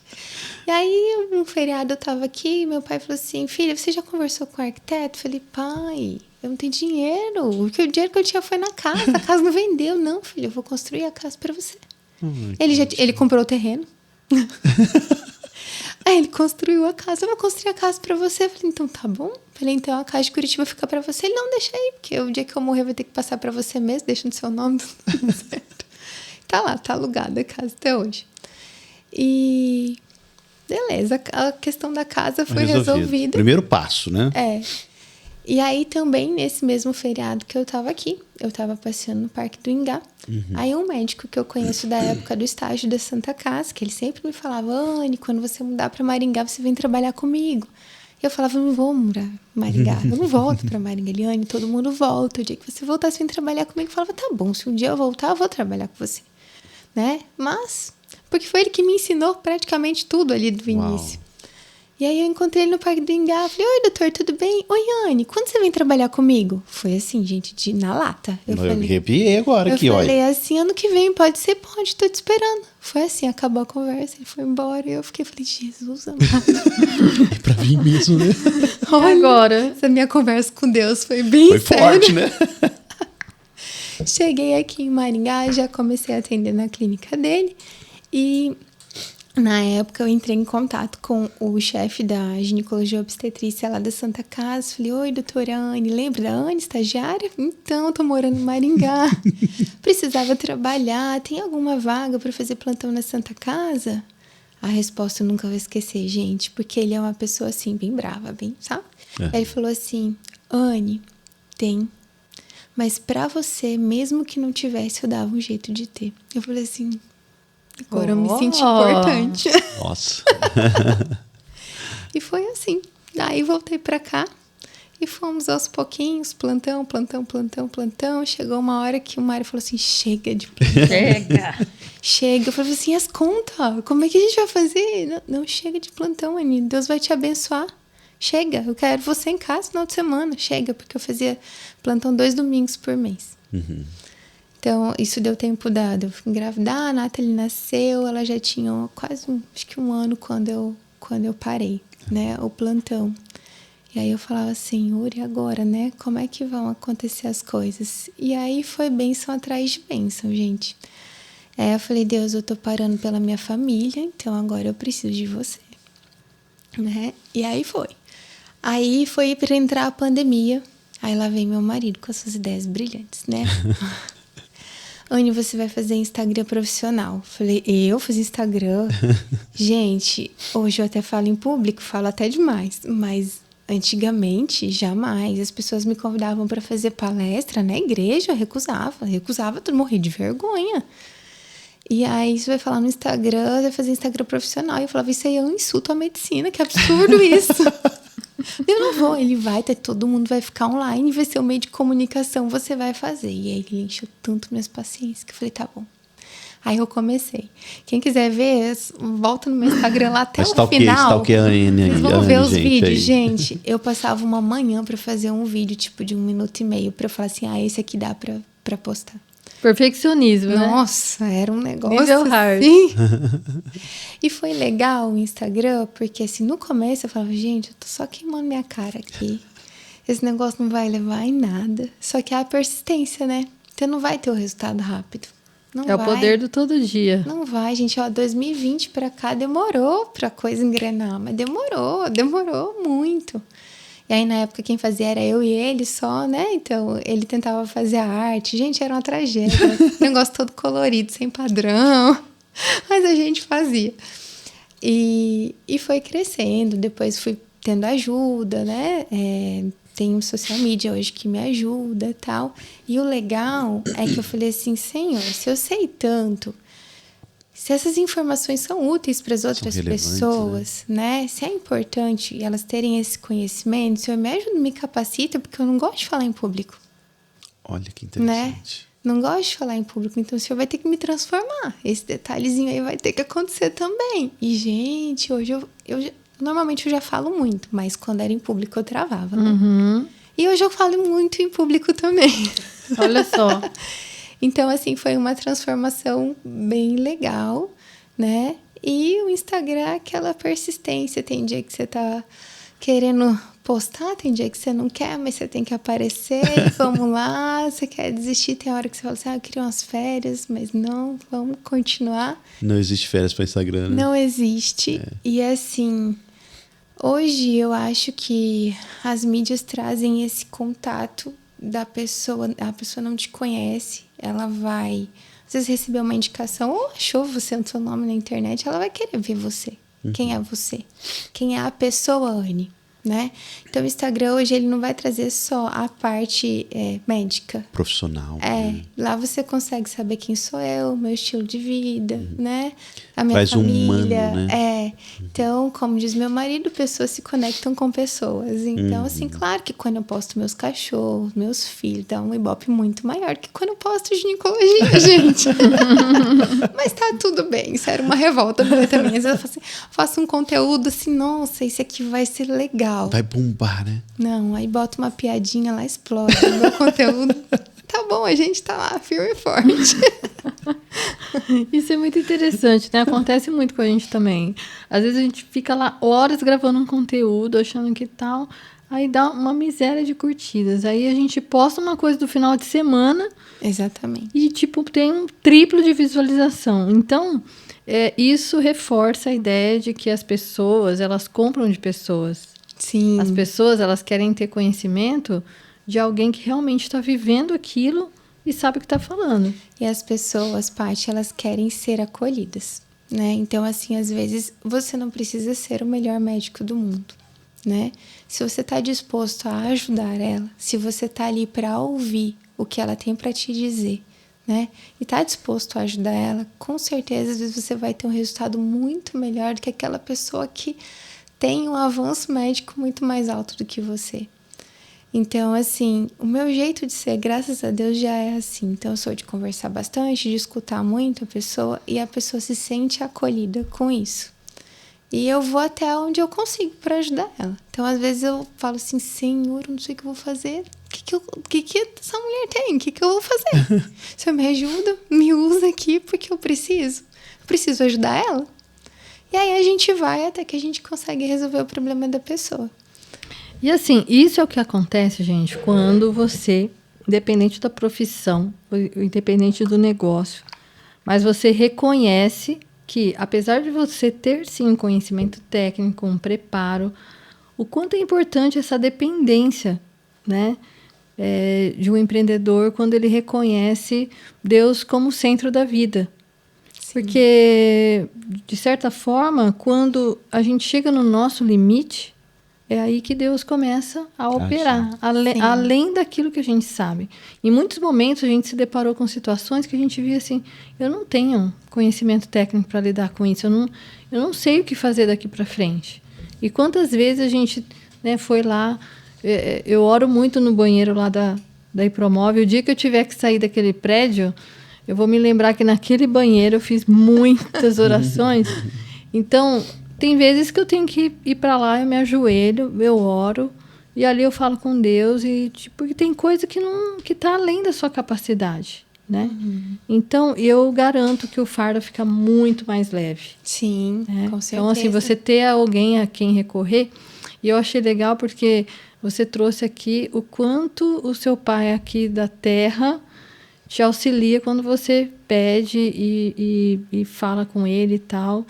E aí, um feriado, eu tava aqui e meu pai falou assim, filha, você já conversou com o arquiteto? Eu falei, pai, eu não tenho dinheiro. O dinheiro que eu tinha foi na casa. A casa não vendeu. Não, filho, eu vou construir a casa pra você. Ele comprou o terreno. Aí ele construiu a casa. Eu vou construir a casa pra você. Eu falei, então tá bom. Eu falei, então a casa de Curitiba fica pra você. Ele, não, deixa aí, porque o dia que eu morrer vai ter que passar pra você mesmo. Deixa no seu nome. Tudo certo. Tá lá, tá alugada a casa até hoje. E beleza, a questão da casa foi resolvida. Primeiro passo, né? É. E aí também, nesse mesmo feriado que eu tava aqui, eu tava passeando no Parque do Ingá. Aí um médico que eu conheço da época do estágio da Santa Casa, que ele sempre me falava, Anne, quando você mudar pra Maringá, você vem trabalhar comigo. E eu falava, eu não vou morar em Maringá, eu não volto pra Maringá. Ele, Anne, todo mundo volta, o dia que você voltar, você vem trabalhar comigo. Eu falava, tá bom, se um dia eu voltar, eu vou trabalhar com você. Né? Mas, porque foi ele que me ensinou praticamente tudo ali do início. E aí eu encontrei ele no Parque do Ingá, falei, oi, doutor, tudo bem? Oi, Anne, quando você vem trabalhar comigo? Foi assim, gente, na lata. Eu arrepiei agora aqui, olha. Eu falei assim, ano que vem, pode ser? Pode, tô te esperando. Foi assim, acabou a conversa, ele foi embora, e eu falei, Jesus amado. É pra mim mesmo, né? Olha, agora, essa minha conversa com Deus foi bem Foi séria. forte, né? Cheguei aqui em Maringá, já comecei a atender na clínica dele, e na época eu entrei em contato com o chefe da ginecologia obstetrícia lá da Santa Casa. Falei, oi, doutora Anne, lembra da Anne, estagiária? Então, tô morando em Maringá. Precisava trabalhar, tem alguma vaga para fazer plantão na Santa Casa? A resposta eu nunca vou esquecer, gente, porque ele é uma pessoa assim, bem brava, bem, sabe? Ele falou assim, Anne, tem, mas para você, mesmo que não tivesse, eu dava um jeito de ter. Eu falei assim, agora eu me senti importante. Nossa. E foi assim. Daí voltei pra cá e fomos aos pouquinhos, plantão. Chegou uma hora que o Mário falou assim, chega de plantão. Chega. Eu falei assim, as contas, como é que a gente vai fazer? Não chega de plantão, Anny. Deus vai te abençoar. Chega, eu quero você em casa no final de semana. Chega, porque eu fazia plantão 2 domingos por mês. Então, isso deu tempo de eu engravidar, a Nathalie nasceu, ela já tinha quase acho que um ano quando eu parei, né, o plantão. E aí eu falava, Senhor, e agora, né, como é que vão acontecer as coisas? E aí foi bênção atrás de bênção, gente. Aí eu falei, Deus, eu tô parando pela minha família, então agora eu preciso de você, né? E aí foi. Aí foi para entrar a pandemia, aí lá vem meu marido com as suas ideias brilhantes, né? Anny, você vai fazer Instagram profissional. Falei, eu fazer Instagram? Gente, hoje eu até falo em público, falo até demais, mas antigamente, jamais. As pessoas me convidavam para fazer palestra na igreja, eu recusava, tudo, morri de vergonha. E aí você vai falar no Instagram, vai fazer Instagram profissional. E eu falava, isso aí é um insulto à medicina, que absurdo isso. Eu não vou, ele vai, todo mundo vai ficar online, vai ser o meio de comunicação, você vai fazer. E aí ele encheu tanto minhas paciências que eu falei, tá bom. Aí eu comecei. Quem quiser ver, volta no meu Instagram lá até o final. Vocês vão ver os vídeos. Aí. Gente, eu passava uma manhã pra fazer um vídeo, tipo, de 1,5 minutos, pra eu falar assim, esse aqui dá pra postar. Perfeccionismo, né? Nossa, era um negócio nível hard. Assim. E foi legal o Instagram, porque assim, no começo eu falava, gente, eu tô só queimando minha cara aqui. Esse negócio não vai levar em nada. Só que é a persistência, né? Você não vai ter o resultado rápido. Não vai. O poder do todo dia. Não vai, gente. 2020 pra cá demorou pra coisa engrenar, mas demorou muito. E aí, na época, quem fazia era eu e ele só, né? Então, ele tentava fazer a arte. Gente, era uma tragédia. Negócio todo colorido, sem padrão. Mas a gente fazia. E foi crescendo. Depois fui tendo ajuda, né? Tem um social media hoje que me ajuda e tal. E o legal é que eu falei assim, Senhor, se eu sei tanto... Se essas informações são úteis para as outras pessoas, né? Se é importante elas terem esse conhecimento, se eu me ajudo, me capacita, porque eu não gosto de falar em público. Olha que interessante. Né? Não gosto de falar em público, então o senhor vai ter que me transformar. Esse detalhezinho aí vai ter que acontecer também. E, gente, hoje normalmente eu já falo muito, mas quando era em público eu travava, né? E hoje eu falo muito em público também. Olha só. Então, assim, foi uma transformação bem legal, né? E o Instagram é aquela persistência. Tem dia que você tá querendo postar, tem dia que você não quer, mas você tem que aparecer, vamos lá. Você quer desistir, tem hora que você fala assim, eu queria umas férias, mas não, vamos continuar. Não existe férias para Instagram, né? Não existe. E assim, hoje eu acho que as mídias trazem esse contato da pessoa, a pessoa não te conhece, ela vai, às vezes receber uma indicação, ou achou você no seu nome na internet, ela vai querer ver você. Quem é você? Quem é a pessoa, Anne? Né? Então, o Instagram hoje ele não vai trazer só a parte médica. Profissional. Lá você consegue saber quem sou eu, meu estilo de vida, né? A minha Faz família. humano, né? Então, como diz meu marido, pessoas se conectam com pessoas. Então, assim, claro que quando eu posto meus cachorros, meus filhos, dá um ibope muito maior que quando eu posto ginecologia, gente. Mas tá tudo bem, isso era uma revolta minha também. Às vezes eu faço um conteúdo assim, nossa, esse aqui vai ser legal. Vai bombar, né? Não, aí bota uma piadinha lá, explode. Meu conteúdo. Tá bom, a gente tá lá, firme e forte. Isso é muito interessante, né? Acontece muito com a gente também. Às vezes a gente fica lá horas gravando um conteúdo, achando que tal, aí dá uma miséria de curtidas. Aí a gente posta uma coisa do final de semana. Exatamente. E, tipo, tem um triplo de visualização. Então, isso reforça a ideia de que as pessoas, elas compram de pessoas. Sim. As pessoas, elas querem ter conhecimento de alguém que realmente está vivendo aquilo e sabe o que está falando. E as pessoas, Paty, elas querem ser acolhidas, né? Então, assim, às vezes, você não precisa ser o melhor médico do mundo, né? Se você está disposto a ajudar ela, se você está ali para ouvir o que ela tem para te dizer, né? E está disposto a ajudar ela, com certeza, às vezes você vai ter um resultado muito melhor do que aquela pessoa que tem um avanço médico muito mais alto do que você. Então, assim, o meu jeito de ser, graças a Deus, já é assim. Então, eu sou de conversar bastante, de escutar muito a pessoa, e a pessoa se sente acolhida com isso. E eu vou até onde eu consigo para ajudar ela. Então, às vezes eu falo assim, Senhor, eu não sei o que eu vou fazer. O que essa mulher tem? O que eu vou fazer? Você me ajuda, me usa aqui porque eu preciso. Eu preciso ajudar ela. E aí a gente vai até que a gente consegue resolver o problema da pessoa. E assim, isso é o que acontece, gente, quando você, independente da profissão, independente do negócio, mas você reconhece que, apesar de você ter, sim, um conhecimento técnico, um preparo, o quanto é importante essa dependência, né, de um empreendedor quando ele reconhece Deus como centro da vida. Porque, de certa forma, quando a gente chega no nosso limite, é aí que Deus começa a operar, além daquilo que a gente sabe. Em muitos momentos, a gente se deparou com situações que a gente via assim, eu não tenho conhecimento técnico para lidar com isso, eu não sei o que fazer daqui para frente. E quantas vezes a gente, né, foi lá, eu oro muito no banheiro lá da Hipromove, o dia que eu tiver que sair daquele prédio, eu vou me lembrar que naquele banheiro eu fiz muitas orações. Então, tem vezes que eu tenho que ir para lá, eu me ajoelho, eu oro, e ali eu falo com Deus, porque tem coisa que está além da sua capacidade, né? Então, eu garanto que o fardo fica muito mais leve. Sim, com certeza. Então, assim, você ter alguém a quem recorrer, e eu achei legal porque você trouxe aqui o quanto o seu pai aqui da terra te auxilia quando você pede e fala com ele e tal.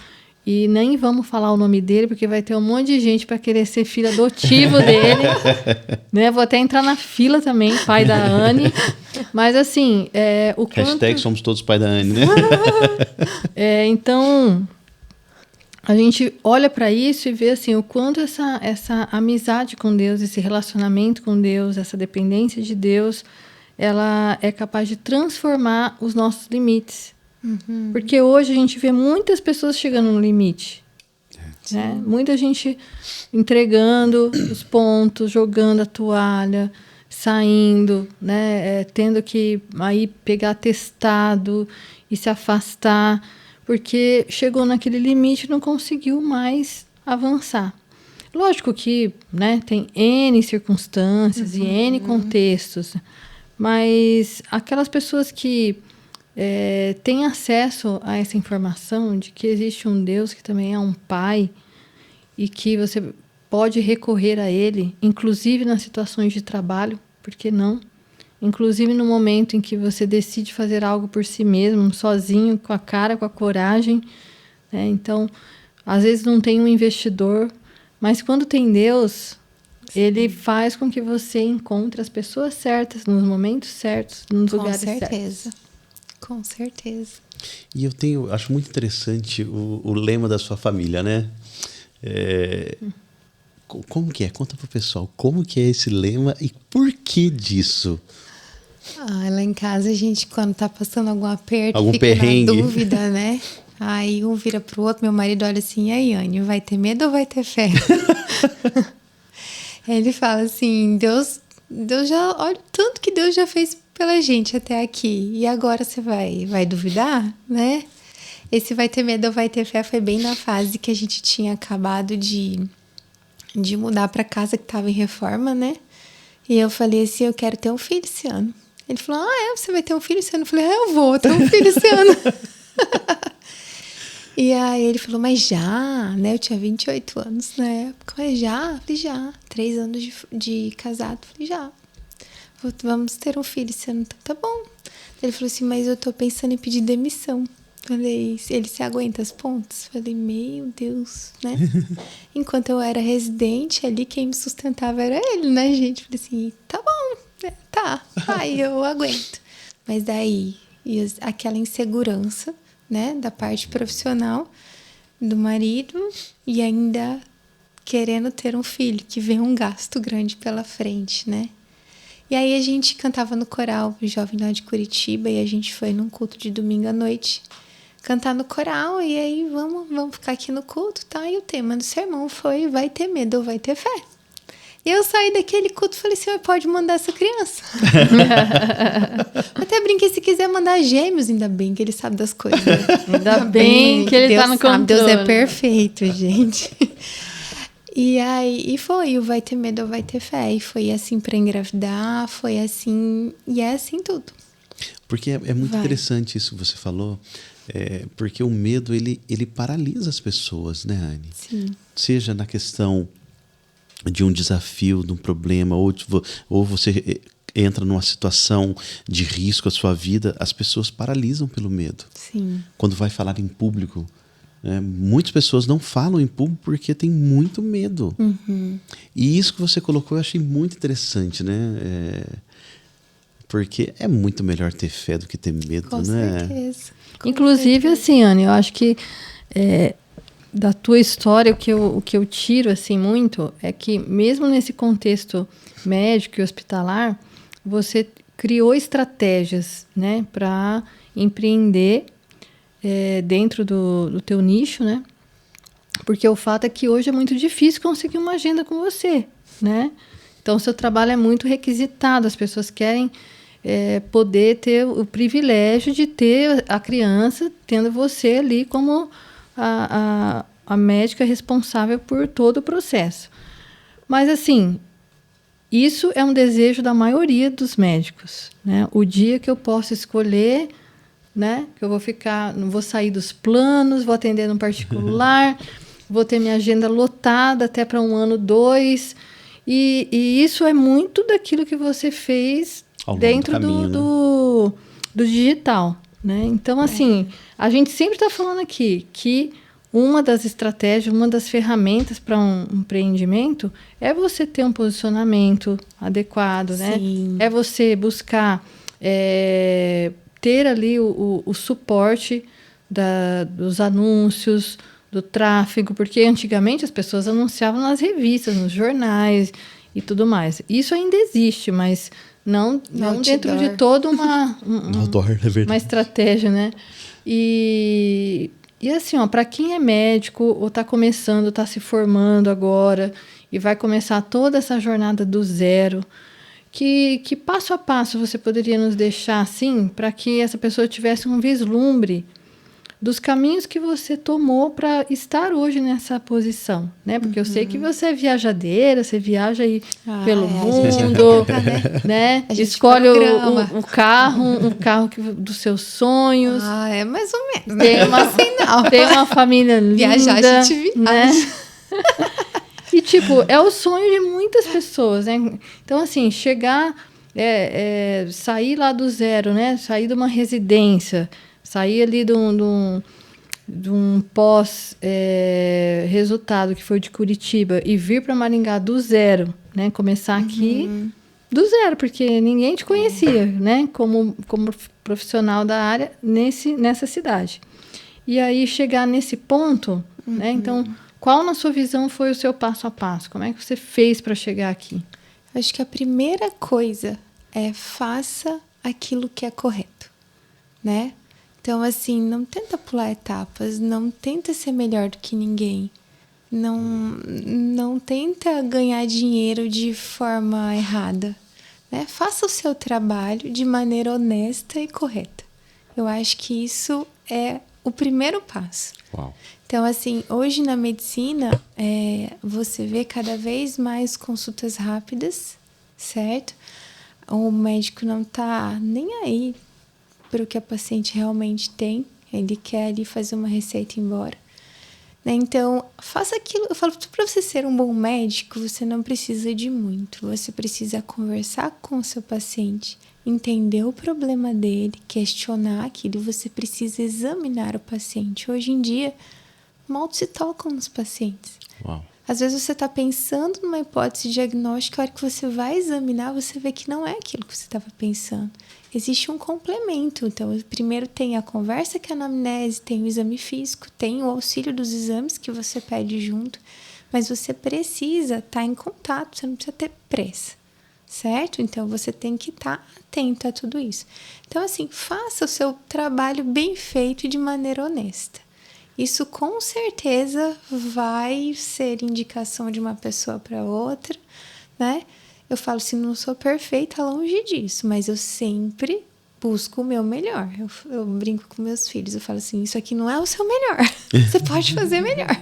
E nem vamos falar o nome dele, porque vai ter um monte de gente para querer ser filho adotivo dele. Né? Vou até entrar na fila também, pai da Anne. Mas assim, o quanto... Hashtag somos todos pai da Anne, né? Então, a gente olha para isso e vê assim, o quanto essa amizade com Deus, esse relacionamento com Deus, essa dependência de Deus, ela é capaz de transformar os nossos limites. Porque hoje a gente vê muitas pessoas chegando no limite. Né? Muita gente entregando os pontos, jogando a toalha, saindo, né? Tendo que aí pegar atestado e se afastar, porque chegou naquele limite e não conseguiu mais avançar. Lógico que, né, tem N circunstâncias e N contextos, mas aquelas pessoas que têm acesso a essa informação de que existe um Deus que também é um pai e que você pode recorrer a ele, inclusive nas situações de trabalho, por que não? Inclusive no momento em que você decide fazer algo por si mesmo, sozinho, com a cara, com a coragem, né? Então, às vezes não tem um investidor, mas quando tem Deus, ele faz com que você encontre as pessoas certas, nos momentos certos, nos lugares certos. Com certeza. E acho muito interessante o lema da sua família, né? Como que é? Conta pro pessoal, como que é esse lema e por que disso? Lá em casa, a gente, quando tá passando algum aperto, algum fica perrengue, na dúvida, né? Aí um vira pro outro, meu marido olha assim, e aí, Anny, vai ter medo ou vai ter fé? Ele fala assim, Deus já, olha o tanto que Deus já fez pela gente até aqui, e agora você vai duvidar, né? Esse vai ter medo ou vai ter fé foi bem na fase que a gente tinha acabado de mudar para casa que estava em reforma, né? E eu falei assim, eu quero ter um filho esse ano. Ele falou, você vai ter um filho esse ano? Eu falei, eu vou ter um filho esse ano. E aí ele falou, mas já, né? Eu tinha 28 anos na época. Mas já? Eu falei, já. 3 anos de casado. Eu falei, já. Vamos ter um filho esse ano. Então, tá bom. Ele falou assim, mas eu tô pensando em pedir demissão. Falei, ele se aguenta as pontas? Falei, meu Deus, né? Enquanto eu era residente ali, quem me sustentava era ele, né, gente? Falei assim, tá bom, tá, aí eu aguento. Mas daí, aquela insegurança, né, da parte profissional do marido e ainda querendo ter um filho, que vem um gasto grande pela frente, né? E aí a gente cantava no coral jovem lá de Curitiba e a gente foi num culto de domingo à noite cantar no coral, e aí vamos ficar aqui no culto, tá? E o tema do sermão foi, vai ter medo ou vai ter fé? E eu saí daquele culto e falei, senhor, pode mandar essa criança. Até brinquei, se quiser mandar gêmeos, ainda bem que ele sabe das coisas. Né? Ainda bem que ele Deus tá no sabe, controle. Deus é perfeito, gente. E aí, foi o vai ter medo ou vai ter fé. E foi assim para engravidar, foi assim, e é assim tudo. Porque é muito interessante isso que você falou, porque o medo, ele paralisa as pessoas, né, Anny? Sim. Seja na questão de um desafio, de um problema, ou você entra numa situação de risco à sua vida, as pessoas paralisam pelo medo. Sim. Quando vai falar em público, muitas pessoas não falam em público porque tem muito medo. Uhum. E isso que você colocou eu achei muito interessante, né? Porque é muito melhor ter fé do que ter medo, Com né? certeza. Inclusive, assim, Anny, eu acho que da tua história, o que eu tiro assim muito é que mesmo nesse contexto médico e hospitalar, você criou estratégias, né, para empreender dentro do teu nicho, né? Porque o fato é que hoje é muito difícil conseguir uma agenda com você, né? Então, o seu trabalho é muito requisitado, as pessoas querem poder ter o privilégio de ter a criança tendo você ali como a médica responsável por todo o processo. Mas, assim, isso é um desejo da maioria dos médicos, né? O dia que eu posso escolher, né? Que eu não vou sair dos planos, vou atender no particular, vou ter minha agenda lotada até para 1 ano, 2. E isso é muito daquilo que você fez dentro do digital, né? Então, assim, a gente sempre está falando aqui que uma das estratégias, uma das ferramentas para um empreendimento é você ter um posicionamento adequado, né? É você buscar ter ali o suporte dos anúncios, do tráfego, porque antigamente as pessoas anunciavam nas revistas, nos jornais e tudo mais. Isso ainda existe, mas não dentro de toda uma estratégia, né? E assim, para quem é médico ou está começando, está se formando agora e vai começar toda essa jornada do zero, que passo a passo você poderia nos deixar assim, para que essa pessoa tivesse um vislumbre dos caminhos que você tomou para estar hoje nessa posição, né? Porque eu sei que você é viajadeira, você viaja aí pelo mundo, né? Escolhe o carro dos seus sonhos. É mais ou menos. Tem uma família linda, viajar, a gente viaja. Né? E, tipo, é o sonho de muitas pessoas, né? Então, assim, chegar, sair lá do zero, né? Sair de uma residência, sair ali de um pós-resultado que foi de Curitiba e vir para Maringá do zero, né? Começar aqui do zero, porque ninguém te conhecia, né? Como profissional da área nessa cidade. E aí, chegar nesse ponto, né? Então... Qual, na sua visão, foi o seu passo a passo? Como é que você fez para chegar aqui? Acho que a primeira coisa é faça aquilo que é correto, né? Então, assim, não tenta pular etapas, não tenta ser melhor do que ninguém, não tenta ganhar dinheiro de forma errada, né? Faça o seu trabalho de maneira honesta e correta. Eu acho que isso é o primeiro passo. Uau. Então, assim, hoje na medicina, você vê cada vez mais consultas rápidas, certo? O médico não está nem aí para o que a paciente realmente tem. Ele quer ali fazer uma receita e ir embora. Né? Então, faça aquilo. Eu falo, para você ser um bom médico, você não precisa de muito. Você precisa conversar com o seu paciente, entender o problema dele, questionar aquilo. Você precisa examinar o paciente. Hoje em dia, mal se tocam nos pacientes. Uau. Às vezes você está pensando numa hipótese diagnóstica, a hora que você vai examinar, você vê que não é aquilo que você estava pensando. Existe um complemento. Então, primeiro tem a conversa, que é a anamnese, tem o exame físico, tem o auxílio dos exames que você pede junto, mas você precisa estar em contato, você não precisa ter pressa, certo? Então, você tem que estar atento a tudo isso. Então, assim, faça o seu trabalho bem feito e de maneira honesta. Isso com certeza vai ser indicação de uma pessoa para outra, né? Eu falo assim, não sou perfeita, longe disso, mas eu sempre busco o meu melhor. Eu brinco com meus filhos, eu falo assim, isso aqui não é o seu melhor, você pode fazer melhor,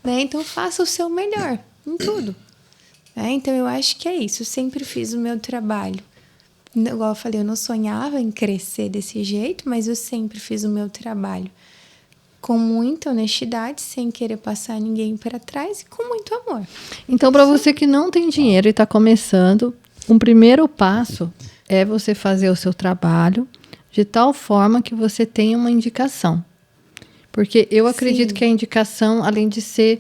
né? Então faça o seu melhor em tudo, né? Então eu acho que é isso, eu sempre fiz o meu trabalho. Igual eu falei, eu não sonhava em crescer desse jeito, mas eu sempre fiz o meu trabalho com muita honestidade, sem querer passar ninguém para trás e com muito amor. Então, para você que não tem dinheiro e está começando, um primeiro passo é você fazer o seu trabalho de tal forma que você tenha uma indicação. Porque eu acredito que a indicação, além de ser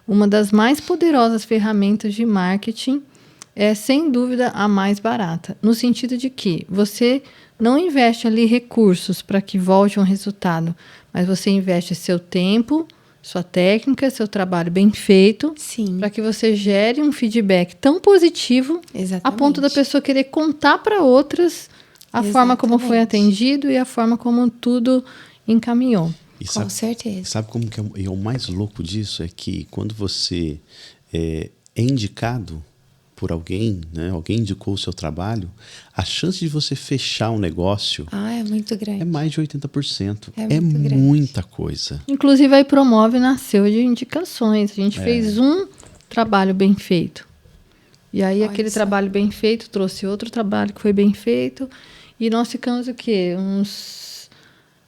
uma das mais poderosas ferramentas de marketing, é sem dúvida a mais barata. No sentido de que você não investe ali recursos para que volte um resultado, mas você investe seu tempo, sua técnica, seu trabalho bem feito, para que você gere um feedback tão positivo, a ponto da pessoa querer contar para outras a forma como foi atendido e a forma como tudo encaminhou. Com certeza. Sabe como que é o mais louco disso? É que quando você é indicado por alguém, né? Alguém indicou o seu trabalho, a chance de você fechar um negócio é muito grande. É mais de 80%. É muita coisa. Inclusive, a Promove nasceu de indicações. A gente fez um trabalho bem feito. E aí, aquele trabalho bem feito trouxe outro trabalho que foi bem feito. E nós ficamos o quê? Uns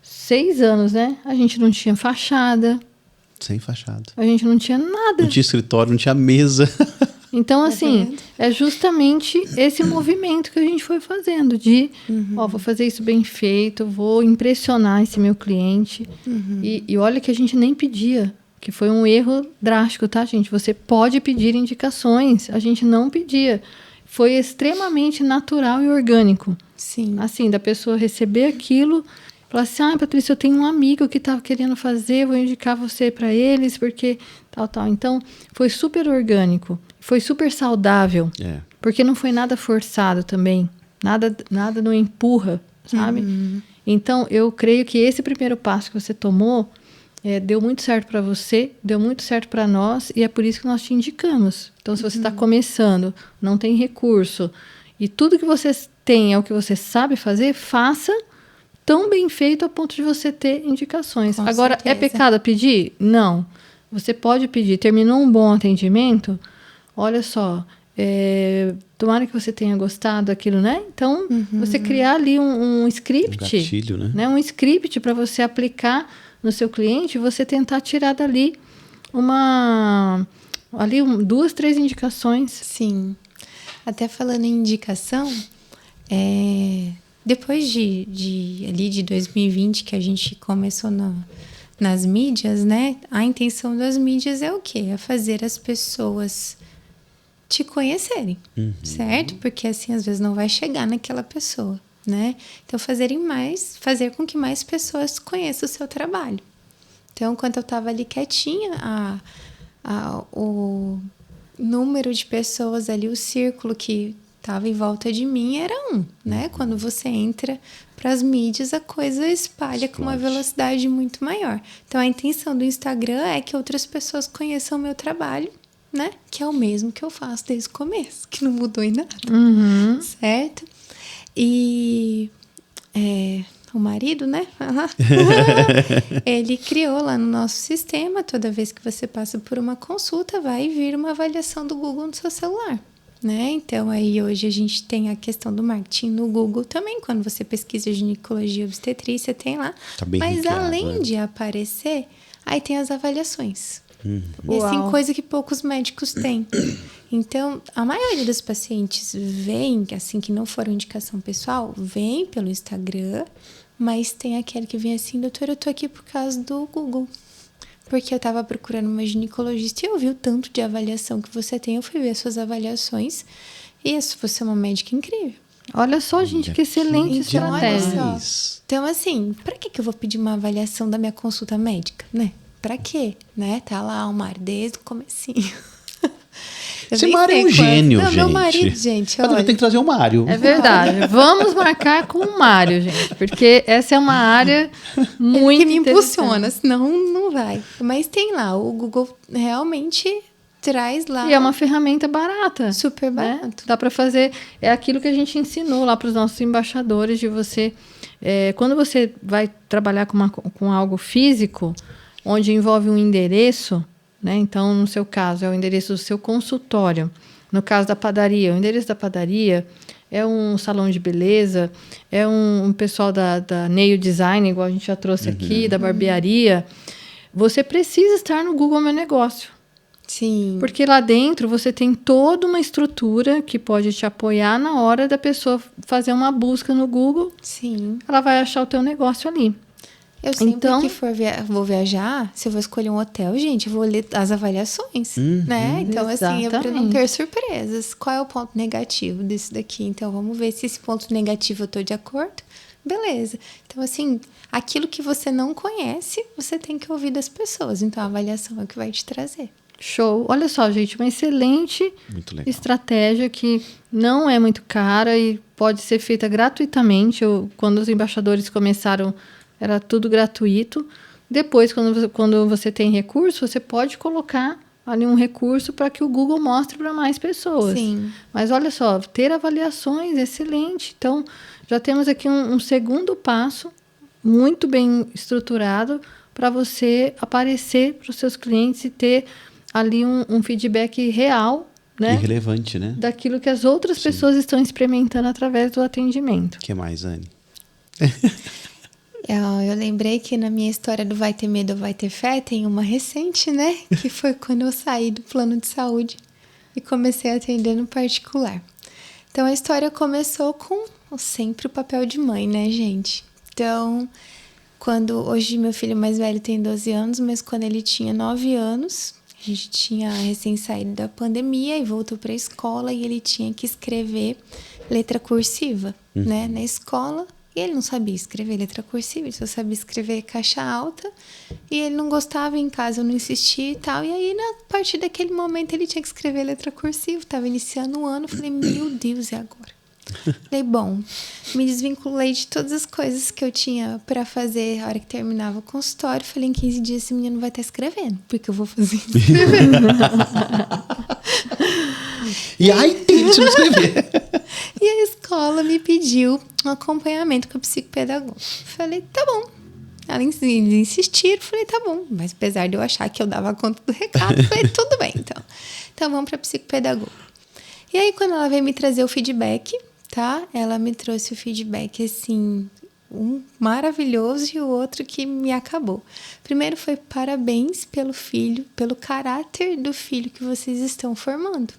6 anos, né? A gente não tinha fachada. Sem fachada. A gente não tinha nada. Não tinha escritório, não tinha mesa. Então, assim, é justamente esse movimento que a gente foi fazendo de, vou fazer isso bem feito, vou impressionar esse meu cliente. E olha que a gente nem pedia, que foi um erro drástico, tá, gente? Você pode pedir indicações, a gente não pedia. Foi extremamente natural e orgânico. Sim. Assim, da pessoa receber aquilo, falar assim, Patrícia, eu tenho um amigo que estava querendo fazer, vou indicar você para eles, porque tal. Então, foi super orgânico. Foi super saudável, porque não foi nada forçado também, nada não empurra, sabe? Então, eu creio que esse primeiro passo que você tomou deu muito certo para você, deu muito certo para nós, e é por isso que nós te indicamos. Então, se você está começando, não tem recurso, e tudo que você tem é o que você sabe fazer, faça tão bem feito a ponto de você ter indicações. Com Agora, certeza. é pecado pedir? Não. Você pode pedir. Terminou um bom atendimento? Olha só, tomara que você tenha gostado daquilo, né? Então, você criar ali um script. Um gatilho, né? Um script para você aplicar no seu cliente, você tentar tirar dali duas, três indicações. Sim. Até falando em indicação, depois de 2020, que a gente começou nas mídias, né? A intenção das mídias é o quê? É fazer as pessoas te conhecerem, certo? Porque assim, às vezes não vai chegar naquela pessoa, né? Então, fazer com que mais pessoas conheçam o seu trabalho. Então, quando eu estava ali quietinha, o número de pessoas ali, o círculo que estava em volta de mim era né? Quando você entra para as mídias, a coisa espalha com uma velocidade muito maior. Então, a intenção do Instagram é que outras pessoas conheçam o meu trabalho, né? Que é o mesmo que eu faço desde o começo, que não mudou em nada, certo? E o marido, né? Ele criou lá no nosso sistema, toda vez que você passa por uma consulta, vai vir uma avaliação do Google no seu celular, né? Então, aí hoje a gente tem a questão do marketing no Google também, quando você pesquisa ginecologia e obstetrícia, tem lá. Tá bem Mas ranqueado, além de aparecer, aí tem as avaliações. E assim, Uau. coisa que poucos médicos têm. Então, a maioria dos pacientes vem, assim, que não foram indicação pessoal, vem pelo Instagram, mas tem aquele que vem assim, doutora, eu tô aqui por causa do Google. Porque eu tava procurando uma ginecologista e eu vi o tanto de avaliação que você tem, eu fui ver suas avaliações e você é uma médica incrível. Olha só, gente, que excelente Então, olha estratégia. só. Então, assim, pra que eu vou pedir uma avaliação da minha consulta médica, né? Pra quê? Né? Tá lá o Mário desde o comecinho. Esse Mário é um gênio, gente. Meu marido, gente, Padre, olha. tem que trazer o Mário. É verdade. Vamos marcar com o Mário, gente, porque essa é uma área muito que me interessante. impulsiona, senão não vai. Mas tem lá, o Google realmente traz lá. E é uma ferramenta barata. Super né? barato. Dá para fazer. É aquilo que a gente ensinou lá para os nossos embaixadores de você. Quando você vai trabalhar com algo físico, onde envolve um endereço, né? Então, no seu caso, é o endereço do seu consultório. No caso da padaria, o endereço da padaria é um salão de beleza, é um pessoal da nail design, igual a gente já trouxe aqui, da barbearia. Você precisa estar no Google Meu Negócio. Sim. Porque lá dentro você tem toda uma estrutura que pode te apoiar na hora da pessoa fazer uma busca no Google. Sim. Ela vai achar o teu negócio ali. Eu sempre Então- que vou viajar, se eu vou escolher um hotel, gente, eu vou ler as avaliações, né? Então, assim, é para não Exatamente. ter surpresas. Qual é o ponto negativo desse daqui? Então, vamos ver se esse ponto negativo eu tô de acordo. Beleza. Então, assim, aquilo que você não conhece, você tem que ouvir das pessoas. Então, a avaliação é o que vai te trazer. Show. Olha só, gente, uma excelente Muito legal. estratégia que não é muito cara e pode ser feita gratuitamente. Quando os embaixadores começaram, era tudo gratuito. Depois, quando você tem recurso, você pode colocar ali um recurso para que o Google mostre para mais pessoas. Sim. Mas olha só, ter avaliações, excelente. Então, já temos aqui um segundo passo muito bem estruturado para você aparecer para os seus clientes e ter ali um feedback real, né? Irrelevante, né? Daquilo que as outras pessoas estão experimentando através do atendimento. O que mais, Anne? Eu lembrei que na minha história do Vai Ter Medo ou Vai Ter Fé, tem uma recente, né? Que foi quando eu saí do plano de saúde e comecei a atender no particular. Então, a história começou com sempre o papel de mãe, né, gente? Então, hoje meu filho mais velho tem 12 anos, mas quando ele tinha 9 anos, a gente tinha recém saído da pandemia e voltou para a escola e ele tinha que escrever letra cursiva, né, na escola. E ele não sabia escrever letra cursiva, ele só sabia escrever caixa alta. E ele não gostava, em casa eu não insistia e tal. E aí, a partir daquele momento, ele tinha que escrever letra cursiva. Tava iniciando o ano, falei, meu Deus, e agora? Falei, bom, me desvinculei de todas as coisas que eu tinha pra fazer a hora que terminava o consultório. Falei, em 15 dias esse menino vai estar escrevendo, porque eu vou fazer escrevendo. E aí tem que se escrever. E a escola me pediu um acompanhamento com a psicopedagoga. Falei, tá bom. Ela insistiu, falei, tá bom. Mas apesar de eu achar que eu dava conta do recado, falei, tudo bem, então. Então vamos pra psicopedagoga. E aí, quando ela veio me trazer o feedback, tá? Ela me trouxe o feedback, assim, um maravilhoso e o outro que me acabou. Primeiro foi parabéns pelo filho, pelo caráter do filho que vocês estão formando.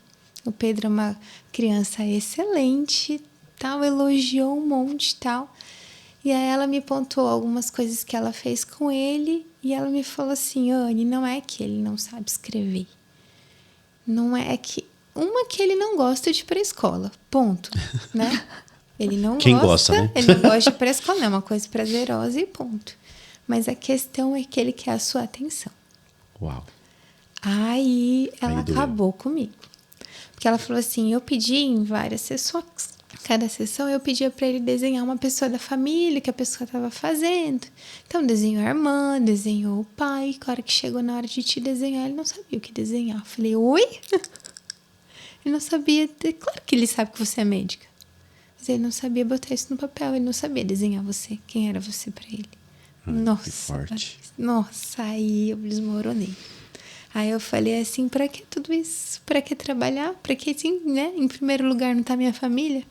O Pedro é uma criança excelente, tal, elogiou um monte, tal. E aí ela me pontuou algumas coisas que ela fez com ele e ela me falou assim, Anne, não é que ele não sabe escrever. Não é que... Uma que ele não gosta de ir pra escola, ponto, né? Ele não Quem gosta, né? Ele não gosta de ir pra escola, não é uma coisa prazerosa e ponto. Mas a questão é que ele quer a sua atenção. Uau. Aí ela doeu. acabou comigo. Porque ela falou assim, eu pedi em várias sessões, cada sessão eu pedia para ele desenhar uma pessoa da família que a pessoa estava fazendo. Então desenhou a irmã, desenhou o pai. A hora que chegou na hora de te desenhar, ele não sabia o que desenhar. Eu falei, oi? Ele não sabia, claro que ele sabe que você é médica. Mas ele não sabia botar isso no papel, ele não sabia desenhar você, quem era você para ele. Nossa, que forte. Nossa, aí eu desmoronei. Aí eu falei assim, pra que tudo isso? Pra que trabalhar? Pra que, assim, né? Em primeiro lugar não tá minha família?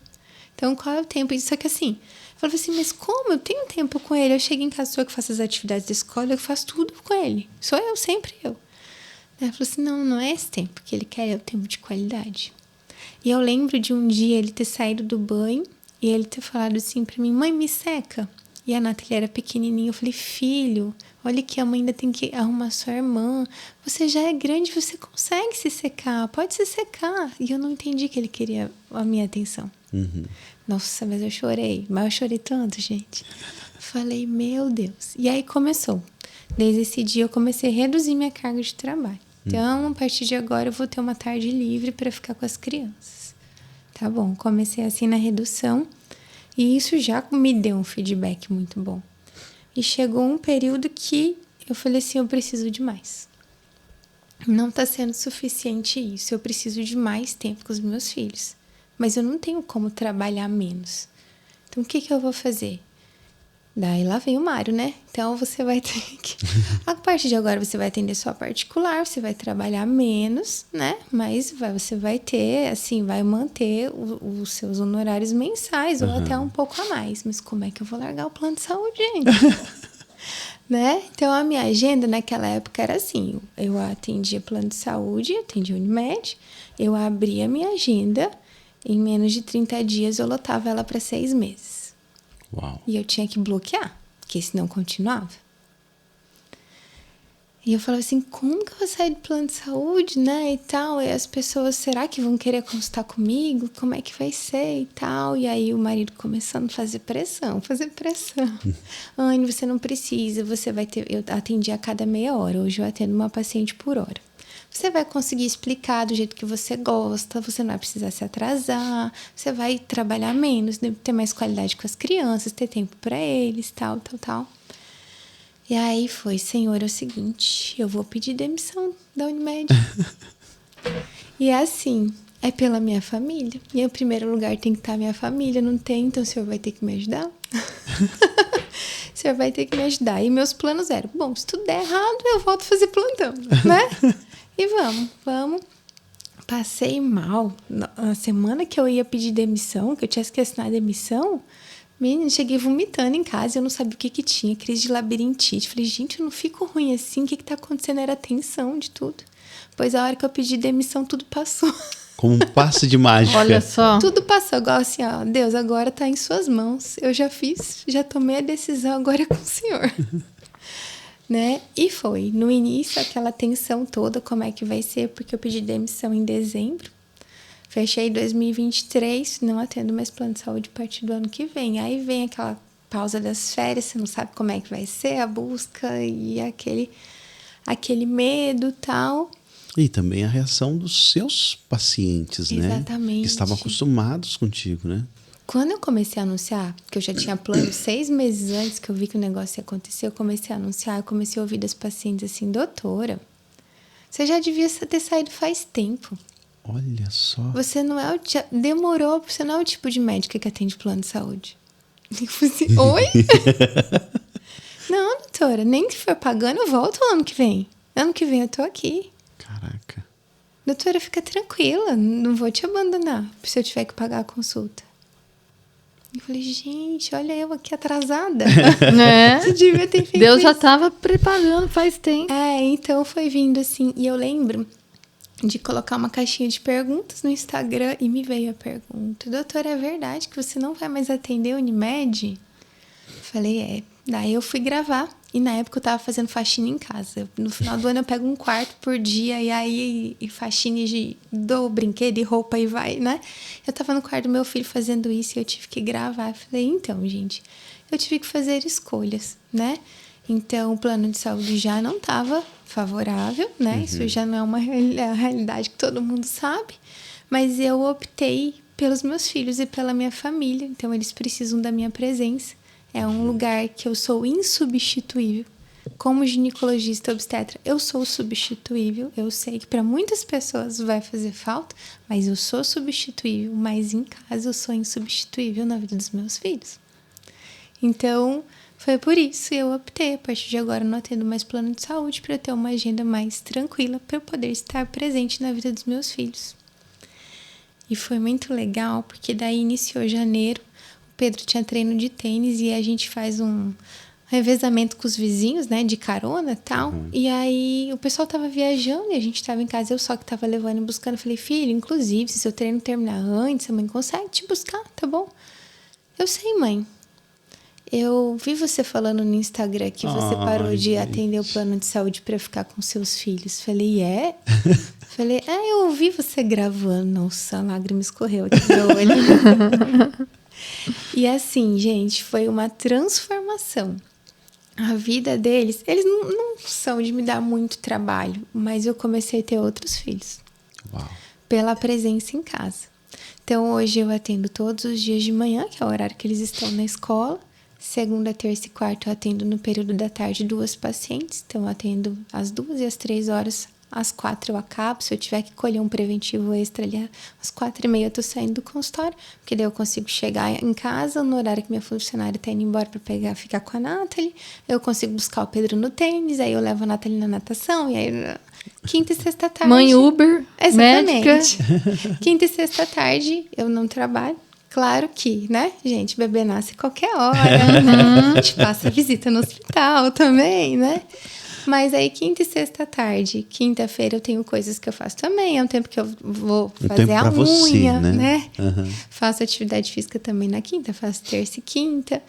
Então, qual é o tempo? Só que assim, eu falei assim, mas como? Eu tenho tempo com ele. Eu chego em casa, sou eu que faço as atividades da escola, eu faço tudo com ele. Sou eu, sempre eu. Ela falou assim, não é esse tempo que ele quer, é o tempo de qualidade. E eu lembro de um dia ele ter saído do banho e ele ter falado assim pra mim, mãe, me seca. E a Nathalie era pequenininha, eu falei, filho, olha que a mãe ainda tem que arrumar sua irmã. Você já é grande, você consegue se secar, pode se secar. E eu não entendi que ele queria a minha atenção. Uhum. Nossa, mas eu chorei. Mas eu chorei tanto, gente. Falei, meu Deus. E aí começou. Desde esse dia eu comecei a reduzir minha carga de trabalho. Então, a partir de agora eu vou ter uma tarde livre para ficar com as crianças. Tá bom, comecei assim na redução. E isso já me deu um feedback muito bom. E chegou um período que eu falei assim, eu preciso de mais. Não tá sendo suficiente isso. Eu preciso de mais tempo com os meus filhos. Mas eu não tenho como trabalhar menos. Então, o que eu vou fazer? Daí lá vem o Mário, né? Então, você vai ter que... A partir de agora, você vai atender só particular, você vai trabalhar menos, né? Mas você vai ter, assim, vai manter os seus honorários mensais ou até um pouco a mais. Mas como é que eu vou largar o plano de saúde, gente? Né? Então, a minha agenda naquela época era assim. Eu atendia plano de saúde, atendia Unimed. Eu abria a minha agenda. Em menos de 30 dias, eu lotava ela para 6 meses. Uau. E eu tinha que bloquear, porque senão continuava. E eu falava assim, como que eu vou sair do plano de saúde, né, e tal? E as pessoas, será que vão querer consultar comigo? Como é que vai ser e tal? E aí o marido começando a fazer pressão. Anne, você não precisa, você vai ter... Eu atendi a cada meia hora, hoje eu atendo uma paciente por hora. Você vai conseguir explicar do jeito que você gosta, você não vai precisar se atrasar, você vai trabalhar menos, ter mais qualidade com as crianças, ter tempo para eles, tal. E aí foi, Senhor, é o seguinte, eu vou pedir demissão da Unimed. E é assim, é pela minha família. E em primeiro lugar tem que estar a minha família, não tem, então o senhor vai ter que me ajudar. O senhor vai ter que me ajudar. E meus planos eram, bom, se tudo der errado, eu volto a fazer plantão, né? E vamos. Passei mal. Na semana que eu ia pedir demissão, que eu tinha que assinar a demissão, menina, cheguei vomitando em casa, eu não sabia o que tinha, crise de labirintite. Falei, gente, eu não fico ruim assim, o que tá acontecendo? Era tensão de tudo. Pois a hora que eu pedi demissão, tudo passou. Como um passe de mágica. Olha só. Tudo passou, igual assim, ó, Deus, agora tá em suas mãos. Eu já fiz, já tomei a decisão, agora é com o senhor. Né? E foi. No início, aquela tensão toda, como é que vai ser, porque eu pedi demissão em dezembro. Fechei 2023, não atendo mais plano de saúde a partir do ano que vem. Aí vem aquela pausa das férias, você não sabe como é que vai ser a busca e aquele medo e tal. E também a reação dos seus pacientes, né? Exatamente. Que estavam acostumados contigo, né? Quando eu comecei a anunciar, que eu já tinha plano 6 meses antes que eu vi que o negócio ia acontecer, eu comecei a anunciar, eu comecei a ouvir das pacientes assim, doutora, você já devia ter saído faz tempo. Olha só. Você não é demorou, você não é o tipo de médica que atende plano de saúde. Eu falei assim, oi? Não, doutora, nem que for pagando, eu volto ano que vem. Ano que vem eu tô aqui. Caraca. Doutora, fica tranquila, não vou te abandonar se eu tiver que pagar a consulta. Eu falei, gente, olha eu aqui atrasada. Né? Você devia ter feito Deus já isso. estava preparando faz tempo. Então foi vindo assim. E eu lembro de colocar uma caixinha de perguntas no Instagram e me veio a pergunta: doutora, é verdade que você não vai mais atender a Unimed? Falei, é. Daí eu fui gravar. E na época eu tava fazendo faxina em casa. No final do ano eu pego um quarto por dia e aí faxina do brinquedo e roupa e vai, né? Eu tava no quarto do meu filho fazendo isso e eu tive que gravar. Falei, então, gente, eu tive que fazer escolhas, né? Então, o plano de saúde já não estava favorável, né? Isso já não é uma realidade que todo mundo sabe. Mas eu optei pelos meus filhos e pela minha família. Então, eles precisam da minha presença. É um lugar que eu sou insubstituível. Como ginecologista obstetra, eu sou substituível. Eu sei que para muitas pessoas vai fazer falta, mas eu sou substituível. Mas em casa eu sou insubstituível na vida dos meus filhos. Então, foi por isso que eu optei. A partir de agora, eu não atendo mais plano de saúde para ter uma agenda mais tranquila para eu poder estar presente na vida dos meus filhos. E foi muito legal, porque daí iniciou janeiro. Pedro tinha treino de tênis e a gente faz um revezamento com os vizinhos, né, de carona e tal. E aí o pessoal tava viajando e a gente tava em casa, eu só que tava levando e buscando. Eu falei, filho, inclusive, se seu treino terminar antes, a mãe consegue te buscar, tá bom? Eu sei, mãe. Eu vi você falando no Instagram que você parou de atender o plano de saúde para ficar com seus filhos. Falei, é? Falei, eu ouvi você gravando. Nossa, a lágrima escorreu aqui no meu olho. E assim, gente, foi uma transformação. A vida deles, eles não são de me dar muito trabalho, mas eu comecei a ter outros filhos. Uau. Pela presença em casa. Então, hoje eu atendo todos os dias de manhã, que é o horário que eles estão na escola. Segunda, terça e quarta eu atendo no período da tarde 2 pacientes. Então, eu atendo às 2 e às 3 horas. Às 4 eu acabo. Se eu tiver que colher um preventivo extra ali, às 4h30 eu tô saindo do consultório. Porque daí eu consigo chegar em casa no horário que minha funcionária tá indo embora pra ficar com a Nathalie. Eu consigo buscar o Pedro no tênis. Aí eu levo a Nathalie na natação. E aí, quinta e sexta à tarde. Mãe Uber, exatamente. Médica. Quinta e sexta à tarde eu não trabalho. Claro que, né, gente, bebê nasce qualquer hora. A gente passa visita no hospital também, né? Mas aí, quinta e sexta à tarde, quinta-feira eu tenho coisas que eu faço também. É um tempo que eu vou fazer a unha, você, né? Faço atividade física também na quinta, faço terça e quinta.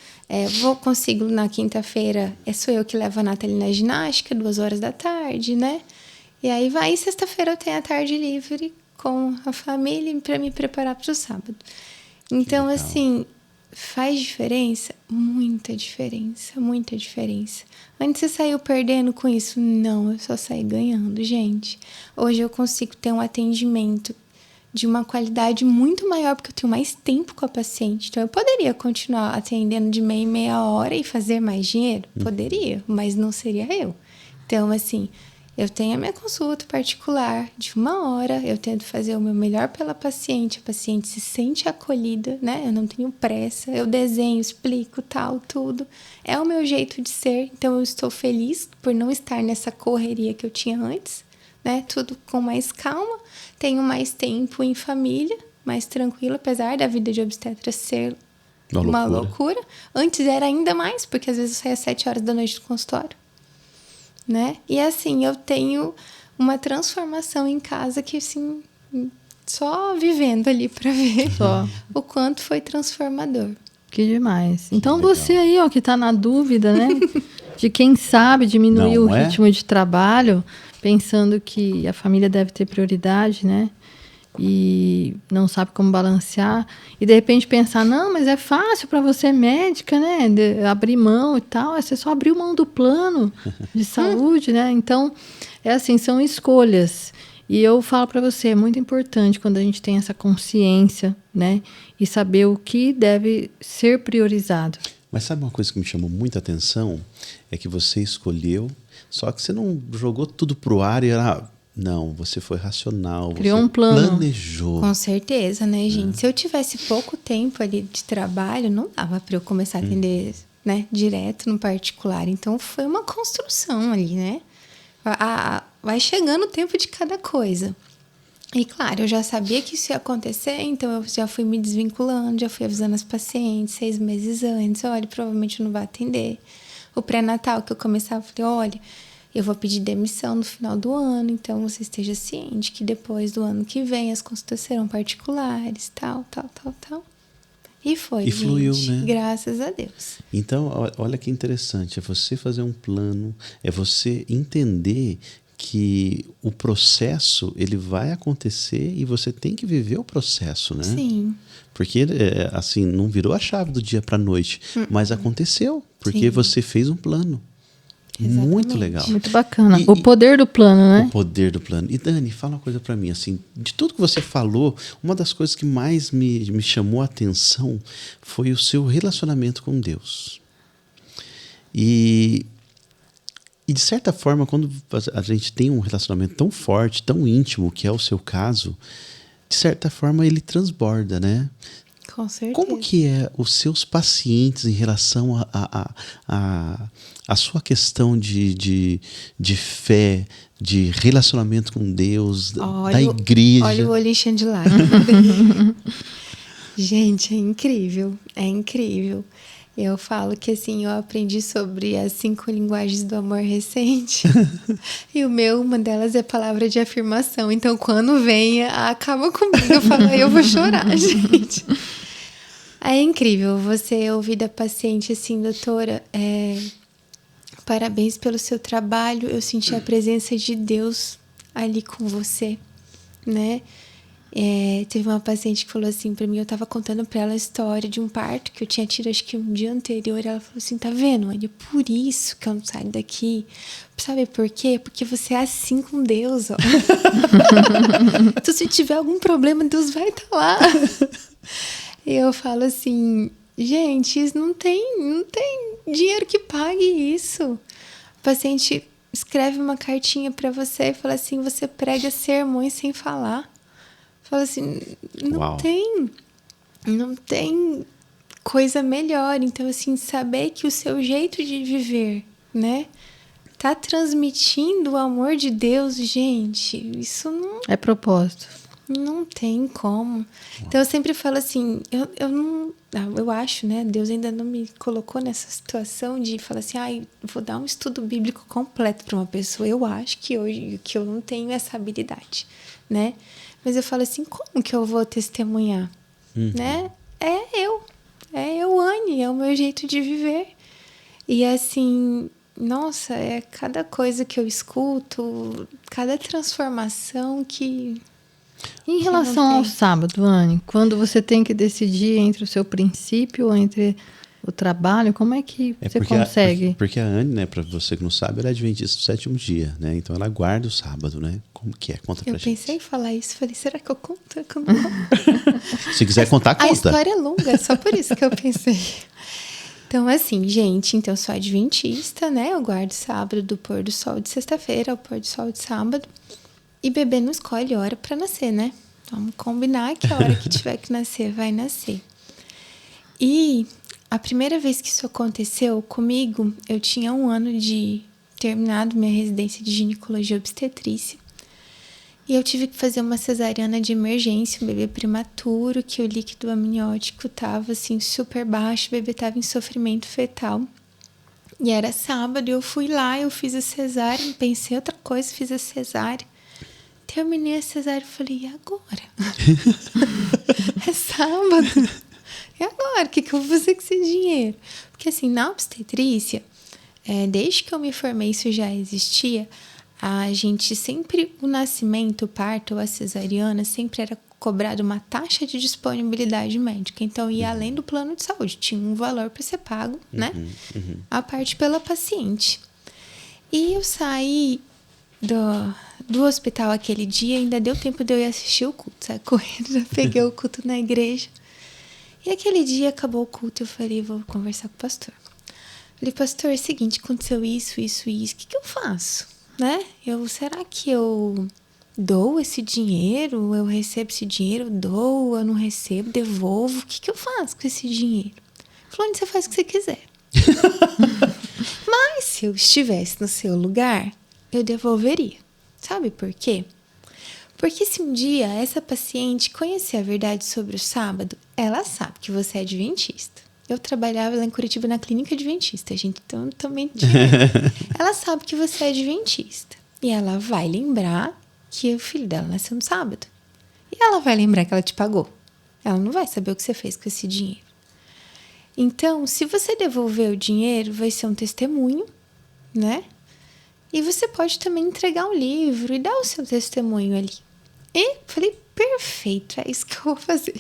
Consigo na quinta-feira, sou eu que levo a Nathalie na ginástica, 2 horas da tarde, né? E aí vai, e sexta-feira eu tenho a tarde livre com a família para me preparar para o sábado. Então, assim, faz diferença? Muita diferença, muita diferença. Antes você saiu perdendo com isso? Não, eu só saí ganhando, gente. Hoje eu consigo ter um atendimento de uma qualidade muito maior, porque eu tenho mais tempo com a paciente. Então, eu poderia continuar atendendo de meia em meia hora e fazer mais dinheiro? Poderia, mas não seria eu. Então, assim, eu tenho a minha consulta particular de 1 hora, eu tento fazer o meu melhor pela paciente, a paciente se sente acolhida, né? Eu não tenho pressa, eu desenho, explico, tal, tudo. É o meu jeito de ser, então eu estou feliz por não estar nessa correria que eu tinha antes, né? Tudo com mais calma, tenho mais tempo em família, mais tranquila, apesar da vida de obstetra ser uma loucura. Antes era ainda mais, porque às vezes eu saía às 7 horas da noite do consultório. Né? E assim, eu tenho uma transformação em casa que, assim, só vivendo ali para ver o quanto foi transformador. Que demais. Então, você aí, ó, que tá na dúvida, né? De quem sabe diminuir o ritmo de trabalho, pensando que a família deve ter prioridade, né? E não sabe como balancear. E, de repente, pensar, não, mas é fácil para você, médica, né? Abrir mão e tal. É você só abrir mão do plano de saúde, né? Então, é assim, são escolhas. E eu falo para você, é muito importante quando a gente tem essa consciência, né? E saber o que deve ser priorizado. Mas sabe uma coisa que me chamou muita atenção? É que você escolheu, só que você não jogou tudo pro ar e Não, você foi racional. Criou você um plano. planejou. Com certeza, né, gente? Se eu tivesse pouco tempo ali de trabalho, não dava para eu começar a atender, né, direto no particular. Então, foi uma construção ali, né? Vai chegando o tempo de cada coisa. E, claro, eu já sabia que isso ia acontecer, então eu já fui me desvinculando, já fui avisando as pacientes 6 meses antes. Olha, provavelmente eu não vou atender. O pré-natal que eu começava, eu falei, olha, eu vou pedir demissão no final do ano, então você esteja ciente que depois do ano que vem as consultas serão particulares, tal. E foi, E fluiu, gente. né? Graças a Deus. Então, olha que interessante, é você fazer um plano, é você entender que o processo ele vai acontecer e você tem que viver o processo, né? Sim. Porque assim, não virou a chave do dia para a noite, mas aconteceu, porque Sim. você fez um plano. Exatamente. Muito legal. Muito bacana. E- O poder do plano, né? O poder do plano. E Dani, fala uma coisa para mim, assim, de tudo que você falou, uma das coisas que mais me chamou a atenção foi o seu relacionamento com Deus. E de certa forma, quando a gente tem um relacionamento tão forte, tão íntimo, que é o seu caso, de certa forma ele transborda, né? Com certeza. Como que é os seus pacientes em relação a sua questão de fé, de relacionamento com Deus, da igreja? Olha o olho enchendo de lágrimas. Gente, é incrível. É incrível. Eu falo que, assim, eu aprendi sobre as 5 linguagens do amor recente. E uma delas é palavra de afirmação. Então, quando vem, acaba comigo. Eu falo, eu vou chorar, gente. É incrível você ouvir da paciente assim, doutora, parabéns pelo seu trabalho. Eu senti a presença de Deus ali com você, né? Teve uma paciente que falou assim pra mim, eu tava contando pra ela a história de um parto que eu tinha tido acho que um dia anterior. Ela falou assim, tá vendo? É por isso que eu não saio daqui. Sabe por quê? Porque você é assim com Deus, ó. Então, se tiver algum problema, Deus vai estar lá. E eu falo assim, gente, isso não tem dinheiro que pague isso. O paciente escreve uma cartinha pra você e fala assim, você prega sermões sem falar. Fala assim, não tem coisa melhor. Então, assim, saber que o seu jeito de viver, né, tá transmitindo o amor de Deus, gente, isso não... É propósito. Não tem como. Então, eu sempre falo assim, eu acho, né, Deus ainda não me colocou nessa situação de falar assim, vou dar um estudo bíblico completo para uma pessoa. Eu acho que hoje que eu não tenho essa habilidade, né? Mas eu falo assim, como que eu vou testemunhar? Né? É eu, Anne, é o meu jeito de viver. E assim, nossa, é cada coisa que eu escuto, cada transformação que... Em relação ao sábado, Anne, quando você tem que decidir entre o seu princípio ou entre o trabalho, como é que você consegue? Porque a Anne, né, para você que não sabe, ela é adventista do 7º dia, né? Então ela guarda o sábado, né? Como que é? Conta pra gente. Eu pensei em falar isso, falei, será que eu conto? É que eu não conto. Se quiser contar, conta. A história é longa, só por isso que eu pensei. Então, assim, gente, eu sou adventista, né? Eu guardo sábado do pôr do sol de sexta-feira ao pôr do sol de sábado. E bebê não escolhe hora para nascer, né? Vamos combinar que a hora que tiver que nascer, vai nascer. E a primeira vez que isso aconteceu comigo, eu tinha 1 ano de terminado minha residência de ginecologia e obstetrícia. E eu tive que fazer uma cesariana de emergência, um bebê prematuro, que o líquido amniótico estava assim, super baixo, o bebê estava em sofrimento fetal. E era sábado, eu fui lá, eu fiz a cesárea, pensei outra coisa, fiz a cesárea. Terminei a cesárea e falei, e agora? É sábado. E agora? O que eu vou fazer com esse dinheiro? Porque assim, na obstetrícia, desde que eu me formei, isso já existia, a gente sempre, o nascimento, o parto ou a cesariana, sempre era cobrado uma taxa de disponibilidade médica. Então, ia além do plano de saúde. Tinha um valor para ser pago, né? A parte pela paciente. E eu saí do hospital aquele dia, ainda deu tempo de eu ir assistir o culto, sabe? Correndo, já peguei o culto na igreja. E aquele dia acabou o culto, eu falei, vou conversar com o pastor. Falei, pastor, é o seguinte, aconteceu isso, o que eu faço? Né? Será que eu dou esse dinheiro, eu recebo esse dinheiro, dou, eu não recebo, devolvo, o que eu faço com esse dinheiro? Falou, você faz o que você quiser. Mas se eu estivesse no seu lugar, eu devolveria. Sabe por quê? Porque se um dia essa paciente conhecer a verdade sobre o sábado, ela sabe que você é adventista. Eu trabalhava lá em Curitiba na clínica adventista, gente, então também ela sabe que você é adventista. E ela vai lembrar que o filho dela nasceu no sábado. E ela vai lembrar que ela te pagou. Ela não vai saber o que você fez com esse dinheiro. Então, se você devolver o dinheiro, vai ser um testemunho, né? E você pode também entregar um livro e dar o seu testemunho ali. E falei, perfeito, é isso que eu vou fazer.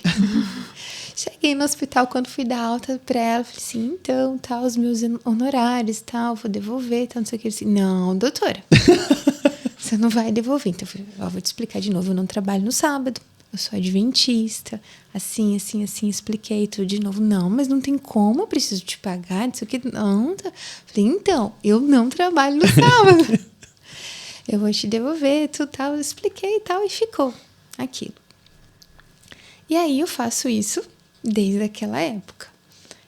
Cheguei no hospital, quando fui dar alta pra ela, falei assim, então, tá, os meus honorários, tal, vou devolver, tal, não sei o que. Eu disse, não, doutora, você não vai devolver. Então, eu falei, vou te explicar de novo, eu não trabalho no sábado, eu sou adventista, assim, expliquei tudo de novo. Não, mas não tem como, eu preciso te pagar, não sei o que. Não, tá. Falei, então, eu não trabalho no sábado. Eu vou te devolver, tudo tal, eu expliquei e tal, e ficou aquilo. E aí eu faço isso desde aquela época.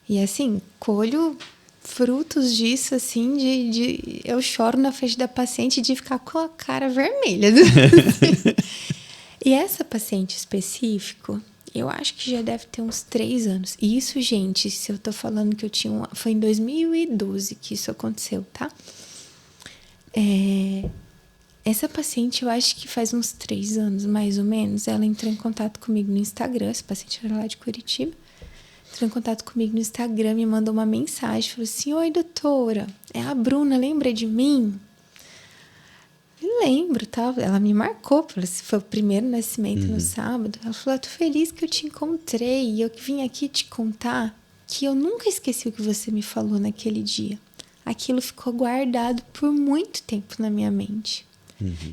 E assim, colho frutos disso, assim, eu choro na frente da paciente de ficar com a cara vermelha. E essa paciente específico, eu acho que já deve ter uns 3 anos. E isso, gente, se eu tô falando que eu tinha foi em 2012 que isso aconteceu, tá? Essa paciente, eu acho que faz uns 3 anos, mais ou menos, ela entrou em contato comigo no Instagram, essa paciente era lá de Curitiba, entrou em contato comigo no Instagram, me mandou uma mensagem, falou assim, oi, doutora, é a Bruna, lembra de mim? Eu lembro, tá? Ela me marcou, foi o primeiro nascimento no sábado, ela falou, tô feliz que eu te encontrei, e eu vim aqui te contar que eu nunca esqueci o que você me falou naquele dia. Aquilo ficou guardado por muito tempo na minha mente.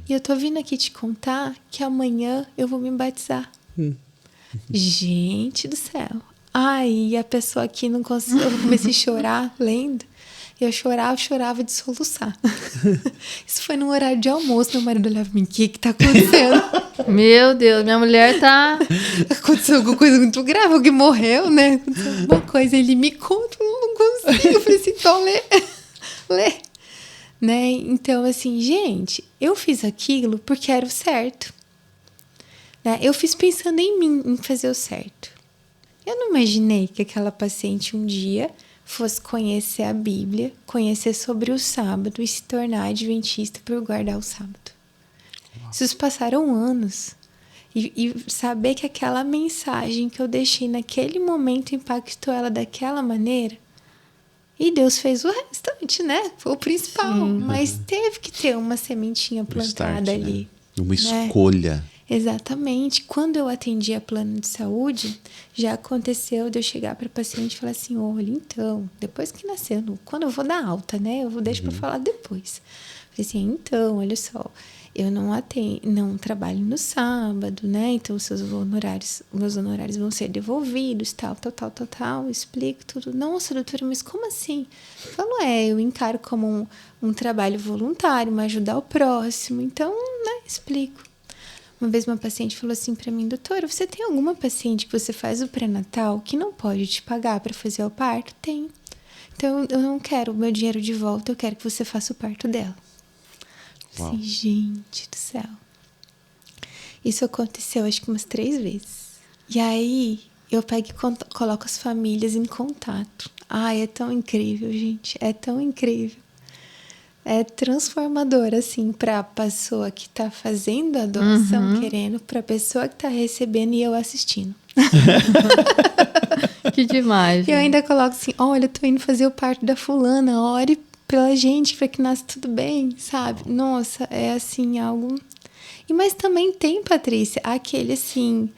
E eu tô vindo aqui te contar que amanhã eu vou me batizar. Gente do céu. Ai, a pessoa aqui não conseguiu. Eu comecei a chorar lendo. Eu chorava de soluçar. Isso foi no horário de almoço. Meu marido olhava pra mim, o que tá acontecendo? Meu Deus, minha mulher tá... Aconteceu alguma coisa muito grave, alguém morreu, né? Aconteceu alguma coisa, ele me conta, eu não consigo. Eu falei assim, então lê. Né? Então, assim, gente, eu fiz aquilo porque era o certo. Né? Eu fiz pensando em mim, em fazer o certo. Eu não imaginei que aquela paciente um dia fosse conhecer a Bíblia, conhecer sobre o sábado e se tornar adventista por guardar o sábado. Isso passaram anos. E saber que aquela mensagem que eu deixei naquele momento impactou ela daquela maneira. E Deus fez o restante, né? Foi o principal. Mas teve que ter uma sementinha plantada ali. Né? Uma escolha. Exatamente. Quando eu atendi a plano de saúde, já aconteceu de eu chegar para a paciente e falar assim, olha, então, depois que nasceu, quando eu vou dar alta, né? Eu vou deixar para falar depois. Falei assim, então, olha só, eu não trabalho no sábado, né? Então, meus honorários vão ser devolvidos, tal, explico tudo. Nossa, doutora, mas como assim? Eu falo, eu encaro como um trabalho voluntário, uma ajudar o próximo. Então, né, explico. Uma vez uma paciente falou assim para mim, doutora, você tem alguma paciente que você faz o pré-natal que não pode te pagar para fazer o parto? Tem. Então, eu não quero o meu dinheiro de volta, eu quero que você faça o parto dela. Assim, gente do céu. Isso aconteceu acho que umas 3 vezes. E aí eu pego e coloco as famílias em contato. Ai, é tão incrível, gente. É tão incrível. É transformador, assim, para a pessoa que tá fazendo a doação, querendo, para a pessoa que tá recebendo e eu assistindo. Que demais. E eu ainda coloco assim, olha, eu tô indo fazer o parto da fulana, ore pela gente para que nasça tudo bem, sabe? Nossa, é assim, algo... Mas também tem, Patrícia, aquele assim...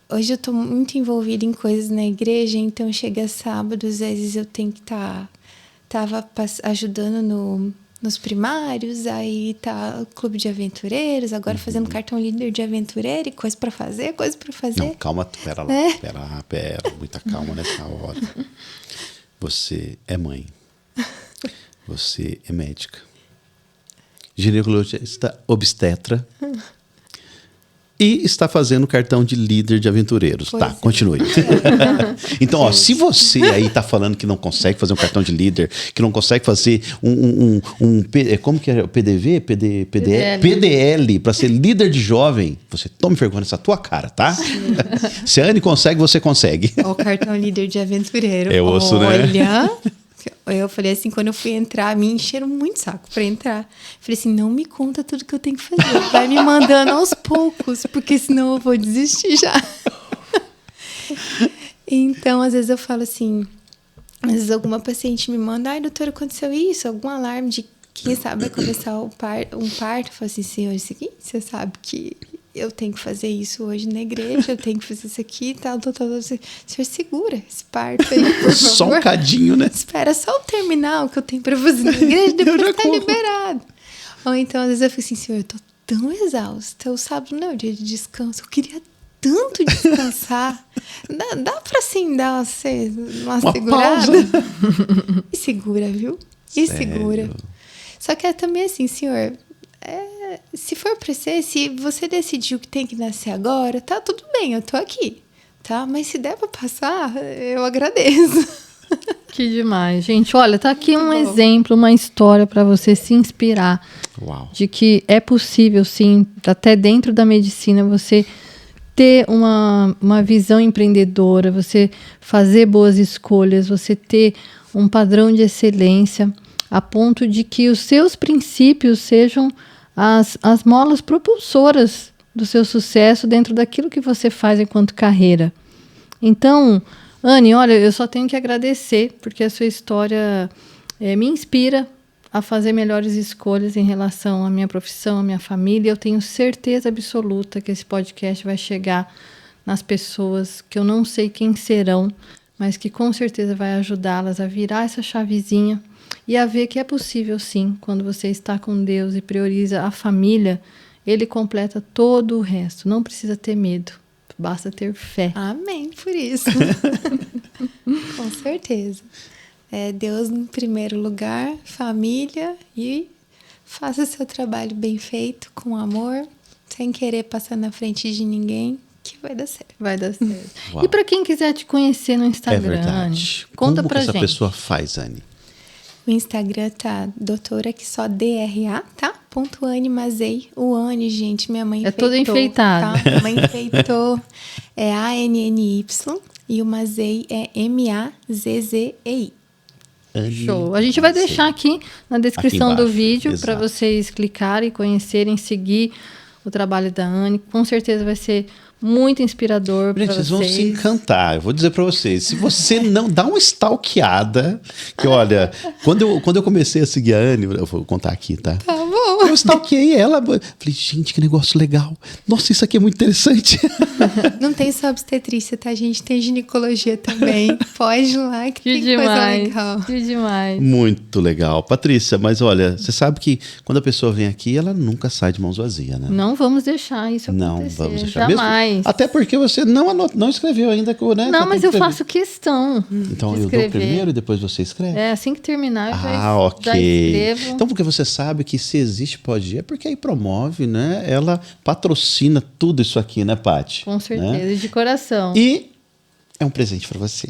Hoje eu tô muito envolvida em coisas na igreja, então chega sábado, às vezes eu tenho que tava ajudando nos primários, aí tá o clube de aventureiros, agora fazendo cartão líder de aventureiro e coisa pra fazer. Não, calma, pera lá, pera, muita calma nessa hora. Você é mãe, você é médica, ginecologista obstetra. E está fazendo cartão de líder de aventureiros. Pois tá, é. continue. Então, ó, se você aí tá falando que não consegue fazer um cartão de líder, que não consegue fazer como que é? PDV? PDL para ser líder de jovem, você tome vergonha nessa tua cara, tá? Se a Anne consegue, você consegue. O cartão líder de aventureiro. É osso, né? Olha, eu falei assim, quando eu fui entrar, me encheram muito saco pra entrar. Falei assim, não me conta tudo que eu tenho que fazer. Vai me mandando aos poucos, porque senão eu vou desistir já. Então, às vezes eu falo assim, às vezes alguma paciente me manda, ai, doutora, aconteceu isso? Algum alarme de quem sabe vai começar um parto? Eu falo assim, senhor, isso aqui, você sabe que eu tenho que fazer isso hoje na igreja, eu tenho que fazer isso aqui e tal. O senhor segura esse parto aí, por favor. Só um cadinho, né? Espera só eu terminar o que eu tenho pra fazer na igreja, depois tá liberado. Ou então, às vezes eu fico assim, senhor, eu tô tão exausta, o sábado não é o dia de descanso, eu queria tanto descansar. Dá pra assim dar uma segurada? Pausa. E segura, viu? E Sério? segura. Só que é também assim, senhor, se for pra ser, se você decidiu que tem que nascer agora, tá tudo bem, eu tô aqui, tá? Mas se der pra passar, eu agradeço. Que demais. Gente, olha, tá aqui um Muito bom. exemplo, uma história para você se inspirar. Uau. De que é possível, sim, até dentro da medicina, você ter uma visão empreendedora, você fazer boas escolhas, você ter um padrão de excelência, a ponto de que os seus princípios sejam as molas propulsoras do seu sucesso dentro daquilo que você faz enquanto carreira. Então, Anne, olha, eu só tenho que agradecer, porque a sua história me inspira a fazer melhores escolhas em relação à minha profissão, à minha família. Eu tenho certeza absoluta que esse podcast vai chegar nas pessoas que eu não sei quem serão, mas que com certeza vai ajudá-las a virar essa chavezinha e a ver que é possível, sim, quando você está com Deus e prioriza a família, Ele completa todo o resto. Não precisa ter medo, basta ter fé. Amém, por isso. Com certeza. Deus em primeiro lugar, família, e faça seu trabalho bem feito, com amor, sem querer passar na frente de ninguém, que vai dar certo. Vai dar certo. Uau. E para quem quiser te conhecer no É Instagram, verdade. Anne, conta Como pra que essa gente. pessoa faz, Anne? O Instagram tá doutora, que só DRA, tá? .Anne Mazei. O Anne, gente, minha mãe É enfeitou. todo enfeitado. Tá? Minha mãe enfeitou. É ANNY e o Mazei é MAZZEI. Anne Show. A gente vai Mazei. deixar aqui na descrição Aqui do embaixo, vídeo para exato. vocês clicarem, conhecerem, seguir o trabalho da Anne. Com certeza vai ser muito inspirador para Gente, vocês. vocês vão se encantar. Eu vou dizer pra vocês. Se você não dá uma stalkeada, que olha, quando eu comecei a seguir a Anne, eu vou contar aqui, tá? Tá bom. Eu stalkeei ela. Falei, gente, que negócio legal. Nossa, isso aqui é muito interessante. Não tem só obstetrícia, tá, gente? Tem ginecologia também. Pode ir lá que Que tem coisa demais. legal. Que demais. Muito legal. Patrícia, mas olha, você sabe que quando a pessoa vem aqui, ela nunca sai de mãos vazias, né? Não vamos deixar isso Não, acontecer. vamos deixar Jamais. mesmo. Até porque você não escreveu ainda, né? Não, Você mas tem eu que faço questão Então de eu dou escrever. primeiro e depois você escreve? É, assim que terminar, eu já Ok. escrevo. Então, porque você sabe que se existe Pode Ir, é porque aí promove, né? Ela patrocina tudo isso aqui, né, Paty? Com certeza, Né? de coração. E é um presente para você.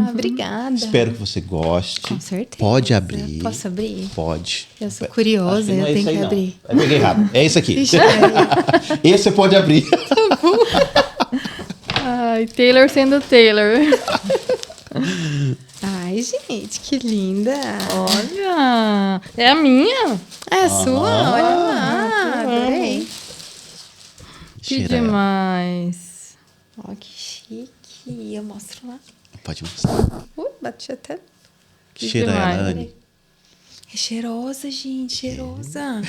Obrigada. Espero que você goste. Com certeza. Pode abrir. Posso abrir? Pode. Eu sou Acho curiosa, que não eu é tenho esse aí, que não. abrir. Eu peguei errado. É esse aqui. Ixi, aí. Esse você pode abrir. Ai, Taylor sendo Taylor. Ai, gente, que linda. Olha, é a minha. É a sua? Olha lá. Adorei. Que Cheira ela. demais. Ó, que chique. Eu mostro lá. Pode mostrar. Bati até. Que Cheira demais. ela, Anne. É cheirosa, gente. Cheirosa.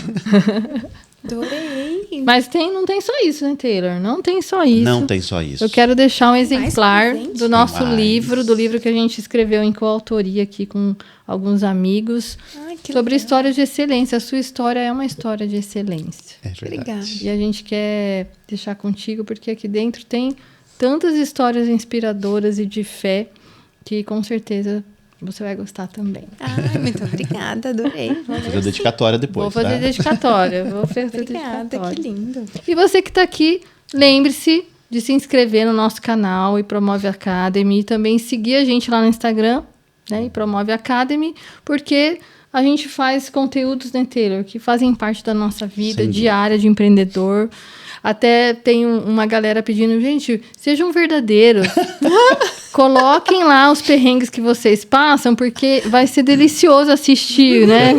Adorei. Mas não tem só isso, né, Taylor? Não tem só isso. Não tem só isso. Eu quero deixar um exemplar presente? do nosso Tem mais. livro, do livro que a gente escreveu em coautoria aqui com alguns amigos, Ai, que sobre legal. histórias de excelência. A sua história é uma história de excelência. É verdade. Obrigada. E a gente quer deixar contigo, porque aqui dentro tem tantas histórias inspiradoras e de fé que com certeza Você vai gostar também. Ai, muito obrigada, adorei. Vou fazer a dedicatória depois. Vou fazer tá? dedicatória. Vou fazer Obrigada, dedicatória. que lindo. E você que está aqui, lembre-se de se inscrever no nosso canal e Promove Academy. E também seguir a gente lá no Instagram, né? E Promove Academy, porque a gente faz conteúdos, né, Taylor, que fazem parte da nossa vida diária de empreendedor. Até tem uma galera pedindo, gente, sejam verdadeiros. Coloquem lá os perrengues que vocês passam, porque vai ser delicioso assistir, né?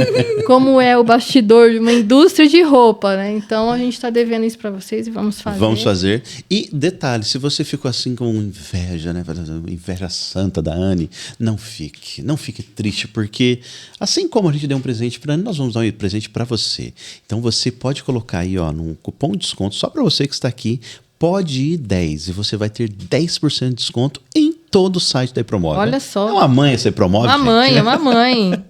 Como é o bastidor de uma indústria de roupa, né? Então, a gente está devendo isso para vocês e vamos fazer. Vamos fazer. E detalhe, se você ficou assim com inveja, né? Inveja santa da Anne, não fique triste, porque assim como a gente deu um presente para a Anne, nós vamos dar um presente para você. Então, você pode colocar aí, ó, num cupom de desconto, só para você que está aqui, pode ir 10 e você vai ter 10% de desconto em todo o site da Promove. Olha só. É uma mãe você promove, uma gente. mãe, é uma mãe.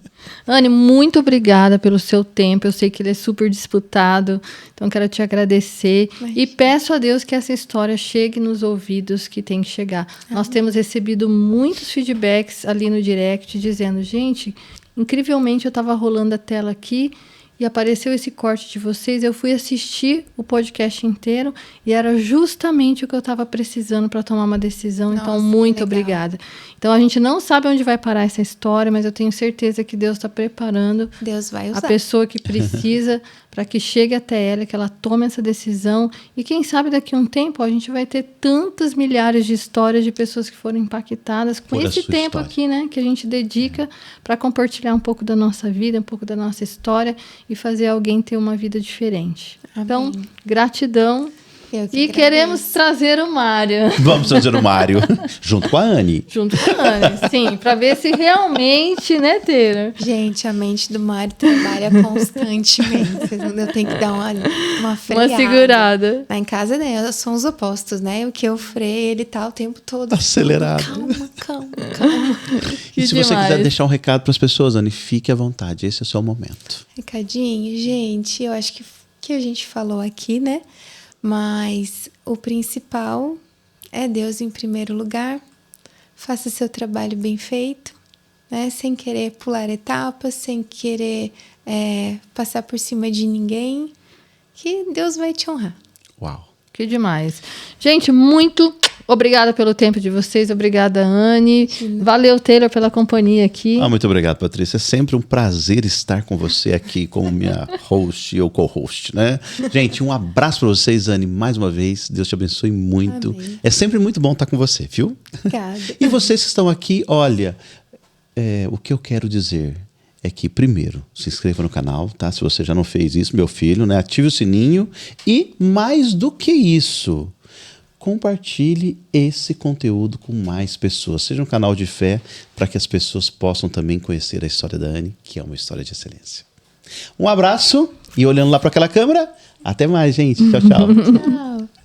Anne, muito obrigada pelo seu tempo. Eu sei que ele é super disputado, então quero te agradecer. E peço a Deus que essa história chegue nos ouvidos que tem que chegar. Nós temos recebido muitos feedbacks ali no direct dizendo, gente, incrivelmente eu estava rolando a tela aqui e apareceu esse corte de vocês, eu fui assistir o podcast inteiro e era justamente o que eu estava precisando para tomar uma decisão. Nossa, então, muito legal. obrigada. Então, a gente não sabe onde vai parar essa história, mas eu tenho certeza que Deus está preparando Deus vai usar. a pessoa que precisa para que chegue até ela, que ela tome essa decisão. E quem sabe daqui a um tempo a gente vai ter tantas milhares de histórias de pessoas que foram impactadas com Por esse essa tempo história. aqui, né? Que a gente dedica para compartilhar um pouco da nossa vida, um pouco da nossa história e fazer alguém ter uma vida diferente. Amém. Então, gratidão. Eu que E agradeço. queremos trazer o Mário Vamos trazer o Mário junto com a Anne. junto com a Anne, sim, para ver se realmente, né, Taylor? Gente, a mente do Mário trabalha constantemente. Eu tenho que dar uma freada. Uma segurada. Lá em casa, né, são os opostos, né? O que eu freio, ele tá o tempo todo. Acelerado. Calma. E se você demais. quiser deixar um recado para as pessoas, Anne, fique à vontade. Esse é o seu momento. Recadinho, gente, eu acho que a gente falou aqui, né? Mas o principal é Deus em primeiro lugar. Faça seu trabalho bem feito, né? Sem querer pular etapas, sem querer passar por cima de ninguém, que Deus vai te honrar. Uau. Que demais. Gente, muito obrigada pelo tempo de vocês. Obrigada, Anne. Valeu, Taylor, pela companhia aqui. Muito obrigado, Patrícia. É sempre um prazer estar com você aqui como minha host ou co-host, né? Gente, um abraço para vocês, Anne, mais uma vez. Deus te abençoe muito. Amém. É sempre muito bom estar com você, viu? Obrigada. E vocês que estão aqui, olha, o que eu quero dizer é que, primeiro, se inscreva no canal, tá? Se você já não fez isso, meu filho, né? Ative o sininho e, mais do que isso, compartilhe esse conteúdo com mais pessoas. Seja um canal de fé para que as pessoas possam também conhecer a história da Anne, que é uma história de excelência. Um abraço e olhando lá para aquela câmera, até mais, gente. Tchau, tchau. Tchau.